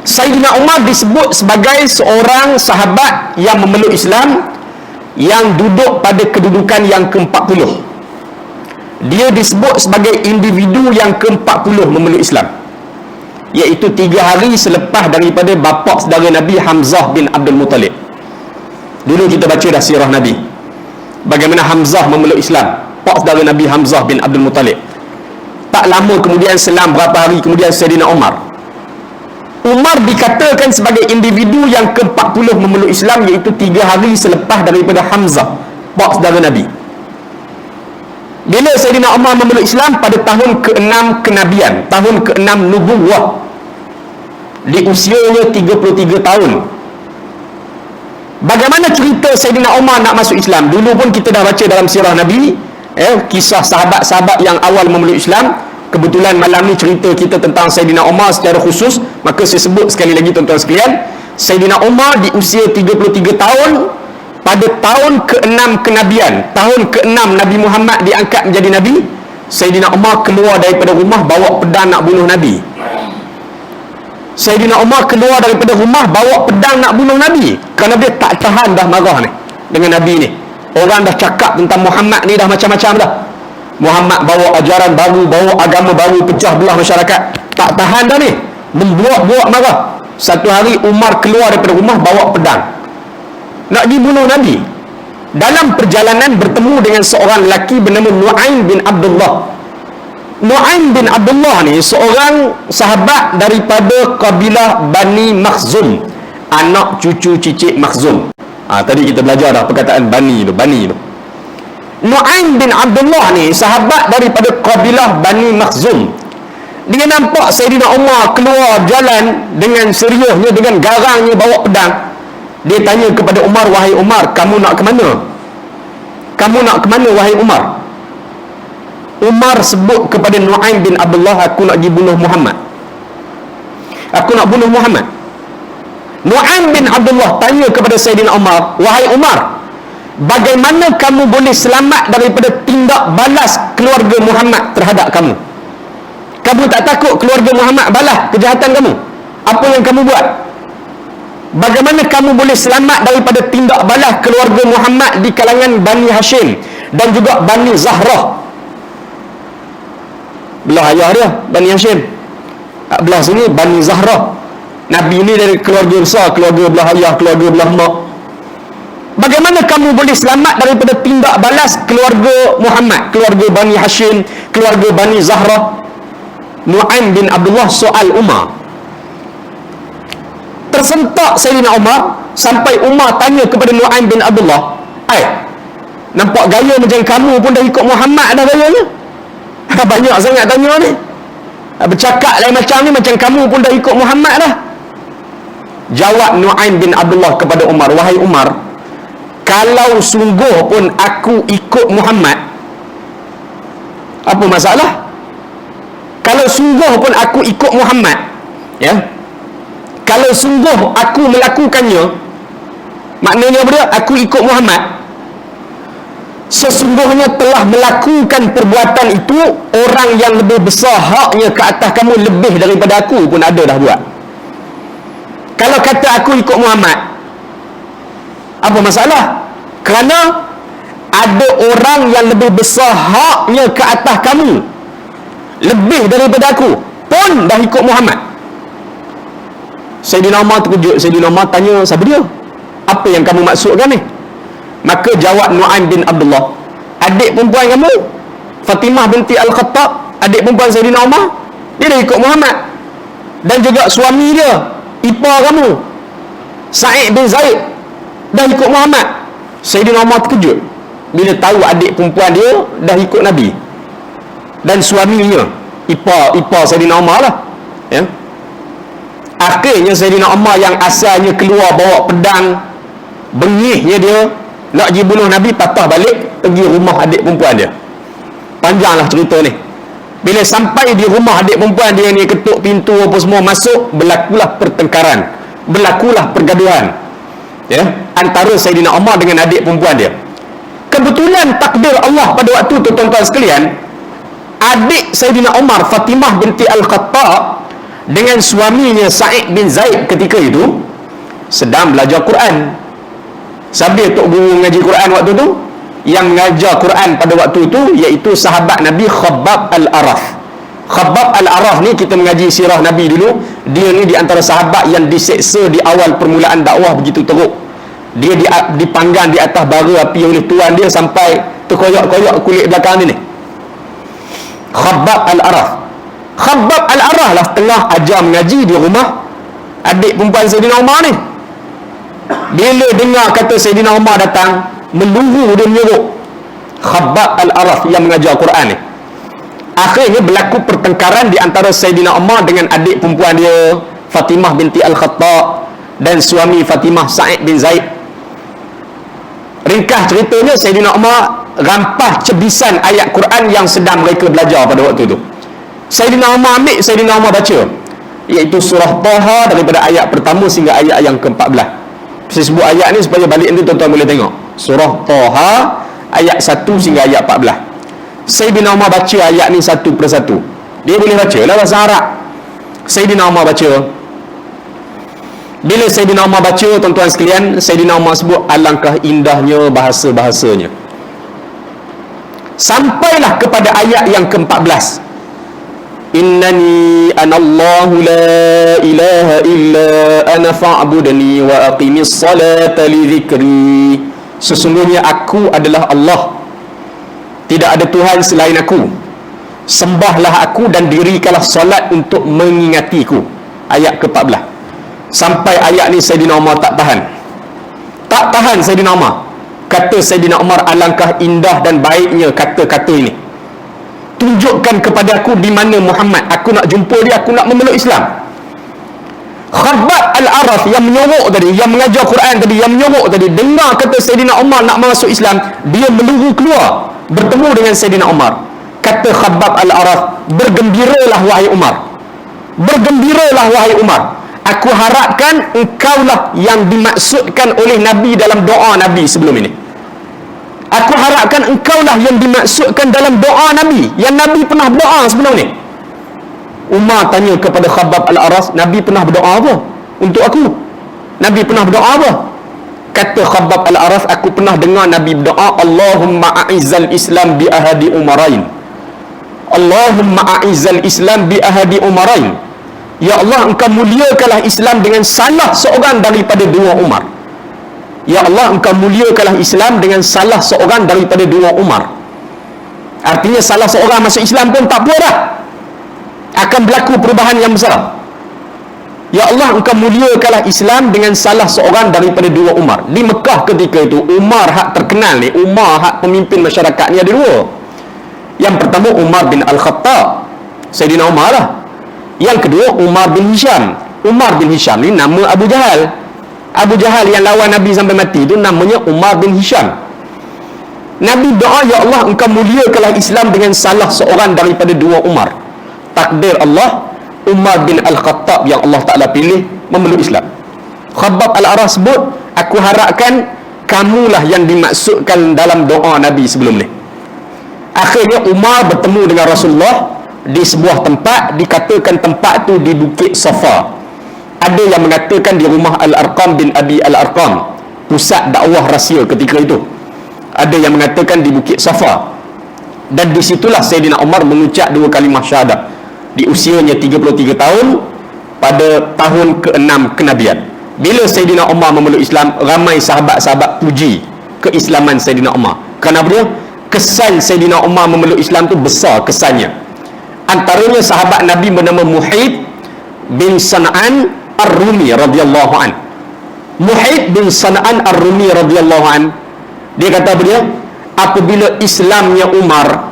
Sayyidina Umar disebut sebagai seorang sahabat yang memeluk Islam, yang duduk pada kedudukan yang ke-40. Dia disebut sebagai individu yang ke-40 memeluk Islam, iaitu 3 hari selepas daripada bapa saudara Nabi Hamzah bin Abdul Muttalib. Dulu kita baca dah sirah Nabi, bagaimana Hamzah memeluk Islam, pak saudara Nabi Hamzah bin Abdul Muttalib. Tak lama kemudian, selang berapa hari kemudian, Sayyidina Umar dikatakan sebagai individu yang ke-40 memeluk Islam, iaitu 3 hari selepas daripada Hamzah, pak saudara Nabi. Bila Sayyidina Umar memeluk Islam? Pada tahun ke-6 kenabian, tahun ke-6 nubuwah, di usianya 33 tahun. Bagaimana cerita Sayyidina Umar nak masuk Islam? Dulu pun kita dah baca dalam sirah Nabi, kisah sahabat-sahabat yang awal memeluk Islam. Kebetulan malam ni cerita kita tentang Sayyidina Umar secara khusus, maka saya sebut sekali lagi, tuan-tuan sekalian. Sayyidina Umar di usia 33 tahun, pada tahun ke-6 kenabian, tahun ke-6 Nabi Muhammad diangkat menjadi Nabi, Sayyidina Umar keluar daripada rumah bawa pedang nak bunuh Nabi. Sayyidina Umar keluar daripada rumah bawa pedang nak bunuh Nabi, kerana dia tak tahan dah marah ni dengan Nabi ni. Orang dah cakap tentang Muhammad ni dah macam-macam dah. Muhammad bawa ajaran baru, bawa agama baru, pecah belah masyarakat. Tak tahan dah ni, membuak-buak marah. Satu hari Umar keluar daripada rumah bawa pedang nak dibunuh Nabi. Dalam perjalanan bertemu dengan seorang lelaki bernama Nu'aim bin Abdullah. Nu'aim bin Abdullah ni seorang sahabat daripada kabilah Bani Makhzum, anak cucu cicit Makhzum. Tadi kita belajar dah perkataan Bani tu. Nu'aim bin Abdullah ni sahabat daripada kabilah Bani Makhzum. Dia nampak Sayyidina Umar keluar jalan dengan seriusnya, dengan garangnya bawa pedang. Dia tanya kepada Umar, "Wahai Umar, kamu nak ke mana? Kamu nak ke mana, wahai Umar?" Umar sebut kepada Nu'aim bin Abdullah, "Aku nak pergi bunuh Muhammad. Aku nak bunuh Muhammad." Nu'aim bin Abdullah tanya kepada Sayyidina Umar, "Wahai Umar, bagaimana kamu boleh selamat daripada tindak balas keluarga Muhammad terhadap kamu? Kamu tak takut keluarga Muhammad balas kejahatan kamu? Apa yang kamu buat? Bagaimana kamu boleh selamat daripada tindak balas keluarga Muhammad di kalangan Bani Hashim dan juga Bani Zahrah?" Belah ayah dia Bani Hashim, belah sini Bani Zahrah. Nabi ni dari keluarga besar, keluarga belah ayah, keluarga belah mak. Bagaimana kamu boleh selamat daripada tindak balas keluarga Muhammad, keluarga Bani Hashim, keluarga Bani Zahrah? Nu'aim bin Abdullah soal Umar. Tersentak Sayyidina Umar sampai Umar tanya kepada Nu'aim bin Abdullah, nampak gaya macam kamu pun dah ikut Muhammad dah gayanya. Banyak sangat tanya ni. Bercakap lain macam ni, macam kamu pun dah ikut Muhammad dah. Jawab Nu'aim bin Abdullah kepada Umar, "Wahai Umar, kalau sungguh pun aku ikut Muhammad, apa masalah? Kalau sungguh pun aku ikut Muhammad, kalau sungguh aku melakukannya, maknanya apa dia? Aku ikut Muhammad, sesungguhnya telah melakukan perbuatan itu orang yang lebih besar haknya ke atas kamu lebih daripada aku pun ada dah buat. Kalau kata aku ikut Muhammad, apa masalah? Kerana ada orang yang lebih besar haknya ke atas kamu lebih daripada aku pun dah ikut Muhammad." Sayyidina Umar terkejut. Sayyidina Umar tanya, "Siapa dia? Apa yang kamu maksudkan ni?" Maka jawab Nu'aim bin Abdullah, "Adik perempuan kamu Fatimah binti Al-Khattab, adik perempuan Sayyidina Umar, dia dah ikut Muhammad. Dan juga suami dia, ipar kamu Sa'id bin Zaid, dah ikut Muhammad. Sayyidina Umar terkejut bila tahu adik perempuan dia dah ikut Nabi, dan suaminya ipar Sayyidina Umar lah, ya. Akhirnya Sayyidina Umar yang asalnya keluar bawa pedang, bengihnya dia nak pergi bunuh Nabi, patah balik pergi rumah adik perempuan dia. Panjanglah cerita ni. Bila sampai di rumah adik perempuan dia ni, ketuk pintu apa semua, masuk, berlakulah pertengkaran, berlakulah pergaduhan, ya, antara Sayyidina Umar dengan adik perempuan dia. Kebetulan takdir Allah pada waktu tu, tuan-tuan sekalian, adik Sayyidina Umar, Fatimah binti Al-Khattab, dengan suaminya Sa'id bin Zaid ketika itu sedang belajar Quran. Siapa tok guru mengaji Quran waktu tu? Yang mengajar Quran pada waktu itu iaitu sahabat Nabi Khabbab Al-Araf. Khabbab Al-Araf ni, kita mengaji sirah Nabi dulu, dia ni di antara sahabat yang diseksa di awal permulaan dakwah begitu teruk. Dia dipanggang di atas bara api oleh tuan dia sampai terkoyak-koyak kulit belakang dia ni. Khabbab Al-Araf. Khabbab Al-Araf lah tengah ajar mengaji di rumah adik perempuan Sayyidina Umar ni. Bila dengar kata Sayyidina Umar datang, meluru dia menyuruh Khabbab Al-Araf yang mengajar Quran ni. Akhirnya berlaku pertengkaran di antara Sayyidina Umar dengan adik perempuan dia Fatimah binti Al-Khattab dan suami Fatimah Sa'id bin Zaid. Ringkas ceritanya, Sayyidina Umar rampas cebisan ayat Quran yang sedang mereka belajar pada waktu tu. Sayyidina Umar ambil, Sayyidina Umar baca, iaitu surah Taha daripada ayat pertama sehingga ayat yang ke-14. Saya sebut ayat ni supaya balik nanti tuan-tuan boleh tengok. Surah Taha ayat 1 sehingga ayat 14. Sayyidina Umar baca ayat ni satu persatu. Dia boleh baca lah bahasa Arab. Sayyidina Umar baca. Bila Sayyidina Umar baca, tuan-tuan sekalian, Sayyidina Umar sebut alangkah indahnya bahasa-bahasanya. Sampailah kepada ayat yang ke-14. Innani anallahu la ilaha illa ana fa'budni wa aqimis salata li dhikri. Sesungguhnya aku adalah Allah, tidak ada Tuhan selain aku, sembahlah aku dan dirikanlah solat untuk mengingatiku. Ayat ke-14. Sampai ayat ni Sayyidina Umar tak tahan Sayyidina Umar. Kata Sayyidina Umar, alangkah indah dan baiknya kata-kata ini. Tunjukkan kepada aku di mana Muhammad, aku nak jumpa dia, aku nak memeluk Islam. Khabbab Al-Araf yang menyorok tadi, yang mengajar Quran tadi, yang menyorok tadi, dengar kata Sayyidina Umar nak masuk Islam, dia meluru keluar bertemu dengan Sayyidina Umar. Kata Khabbab Al-Araf, bergembiralah wahai Umar, bergembiralah wahai Umar, aku harapkan engkaulah yang dimaksudkan oleh Nabi dalam doa Nabi sebelum ini. Aku harapkan engkaulah yang dimaksudkan dalam doa Nabi, yang Nabi pernah berdoa sebelum ni. Umar tanya kepada Khabbab Al-Araf, Nabi pernah berdoa apa untuk aku? Nabi pernah berdoa apa? Kata Khabbab Al-Araf, aku pernah dengar Nabi berdoa, Allahumma a'izzal Islam bi ahadi umarain. Allahumma a'izzal Islam bi ahadi umarain. Ya Allah, engkau muliakanlah Islam dengan salah seorang daripada dua Umar. Ya Allah, engkau muliakanlah Islam dengan salah seorang daripada dua Umar. Artinya salah seorang masuk Islam pun tak apa dah, akan berlaku perubahan yang besar. Ya Allah, engkau muliakanlah Islam dengan salah seorang daripada dua Umar. Di Mekah ketika itu, Umar hak terkenal ni, Umar hak pemimpin masyarakat ni ada dua. Yang pertama Umar bin Al-Khattab, Sayyidina Umar lah. Yang kedua Umar bin Hisham. Umar bin Hisham ni nama Abu Jahal. Abu Jahal yang lawan Nabi sampai mati itu namanya Umar bin Hisham. Nabi doa, ya Allah, engkau muliakanlah Islam dengan salah seorang daripada dua Umar. Takdir Allah, Umar bin Al-Khattab yang Allah Ta'ala pilih memeluk Islam. Khabbab Al-Araf sebut, aku harapkan kamulah yang dimaksudkan dalam doa Nabi sebelum ni. Akhirnya Umar bertemu dengan Rasulullah di sebuah tempat, dikatakan tempat tu di Bukit Safa. Ada yang mengatakan di rumah Al-Arqam bin Abi Al-Arqam, pusat dakwah rahsia ketika itu. Ada yang mengatakan di Bukit Safa. Dan disitulah Sayyidina Umar mengucap dua kalimah syahadat di usianya 33 tahun pada tahun ke-6 kenabian. Bila Sayyidina Umar memeluk Islam, ramai sahabat-sahabat puji keislaman Sayyidina Umar. Kenapa dia? Kesan Sayyidina Umar memeluk Islam tu besar kesannya. Antaranya sahabat Nabi bernama Muhaib bin San'an Ar-Rumi radhiyallahu an. Muhaid bin Sana'an Ar-Rumi radhiyallahu an, dia kata apa dia? Apabila Islamnya Umar,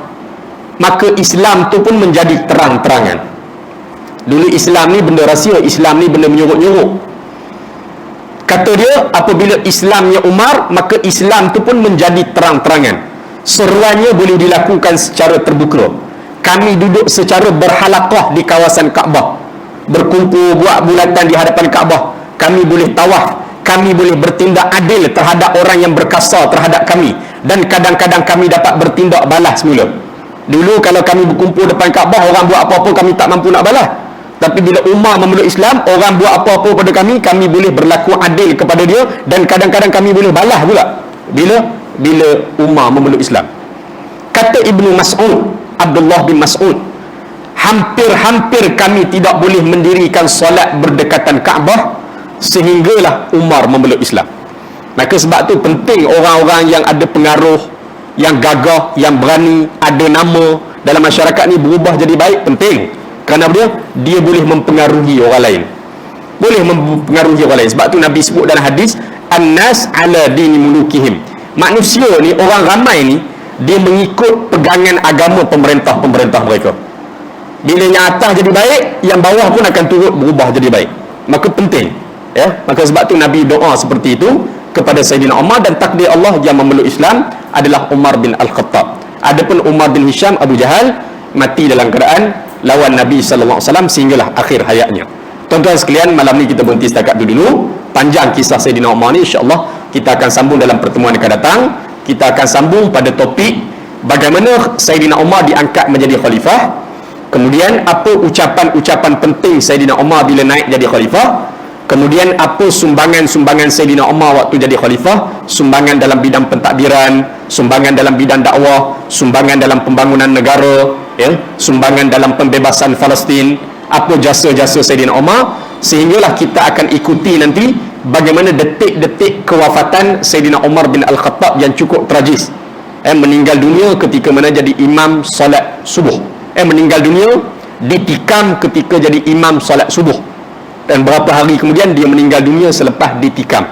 maka Islam tu pun menjadi terang-terangan. Dulu Islam ni benda rahsia, Islam ni benda menyurut-nyurut. Kata dia, apabila Islamnya Umar, maka Islam tu pun menjadi terang-terangan. Seruannya boleh dilakukan secara terbuka. Kami duduk secara berhalaqah di kawasan Kaabah, berkumpul buat bulatan di hadapan Kaabah. Kami boleh tawaf, kami boleh bertindak adil terhadap orang yang berkasar terhadap kami, dan kadang-kadang kami dapat bertindak balas semula. Dulu kalau kami berkumpul depan Kaabah, orang buat apa-apa kami tak mampu nak balas. Tapi bila Umar memeluk Islam, orang buat apa-apa pada kami boleh berlaku adil kepada dia, dan kadang-kadang kami boleh balas pula bila Umar memeluk Islam. Kata Ibnu Mas'ud, Abdullah bin Mas'ud, hampir-hampir kami tidak boleh mendirikan solat berdekatan Kaabah sehinggalah Umar memeluk Islam. Maka sebab tu penting orang-orang yang ada pengaruh, yang gagah, yang berani, ada nama dalam masyarakat ni berubah jadi baik, penting. Kerana dia boleh mempengaruhi orang lain. Boleh mempengaruhi orang lain. Sebab tu Nabi sebut dalam hadis, An-nas ala dini mulukihim. Manusia ni, orang ramai ni, dia mengikut pegangan agama pemerintah mereka. Bila yang atas jadi baik, yang bawah pun akan turut berubah jadi baik. Maka penting, ya. Maka sebab tu Nabi doa seperti itu kepada Sayyidina Umar, dan takdir Allah yang memeluk Islam adalah Umar bin Al-Khattab. Adapun Umar bin Hisham Abu Jahal mati dalam keadaan lawan Nabi sallallahu alaihi wasallam sehinggalah akhir hayatnya. Tuan-tuan sekalian, malam ni kita berhenti setakat itu dulu. Panjang kisah Sayyidina Umar ni, insya-Allah kita akan sambung dalam pertemuan yang akan datang. Kita akan sambung pada topik bagaimana Sayyidina Umar diangkat menjadi khalifah. Kemudian apa ucapan-ucapan penting Sayyidina Umar bila naik jadi khalifah. Kemudian apa sumbangan-sumbangan Sayyidina Umar waktu jadi khalifah, sumbangan dalam bidang pentadbiran, sumbangan dalam bidang dakwah, sumbangan dalam pembangunan negara, ya, sumbangan dalam pembebasan Palestin, apa jasa-jasa Sayyidina Umar, sehinggalah kita akan ikuti nanti bagaimana detik-detik kewafatan Sayyidina Umar bin Al-Khattab yang cukup tragis. Meninggal dunia ketika mana jadi imam solat subuh. Meninggal dunia ditikam ketika jadi imam solat subuh. Dan berapa hari kemudian dia meninggal dunia selepas ditikam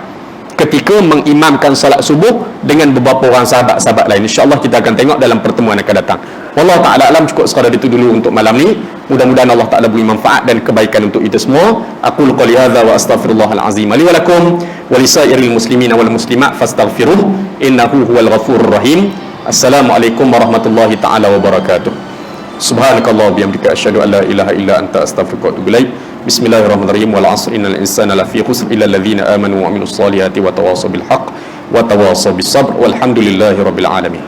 ketika mengimamkan solat subuh dengan beberapa orang sahabat-sahabat lain. InsyaAllah kita akan tengok dalam pertemuan yang akan datang. Wallahu ta'ala alam. Cukup sekadar itu dulu untuk malam ni. Mudah-mudahan Allah Ta'ala beri manfaat dan kebaikan untuk kita semua. Aqulu qali hadza wa astaghfirullahal azim li wa lakum wa lisairil muslimina wal muslimat fastaghfiruh innahu huwal ghafurur rahim. Assalamualaikum warahmatullahi ta'ala wabarakatuh. Subhanakallah bihamdika asyhadu an la ilaha illa anta astaghfiruka wa atubu ilaik. Bismillahirrahmanirrahim. Wal 'asr innal insana lafi khusr illa alladhina amanu wa amilus solihati wa tawasaw bil haqq wa tawasaw bis sabr walhamdulillahi rabbil alamin.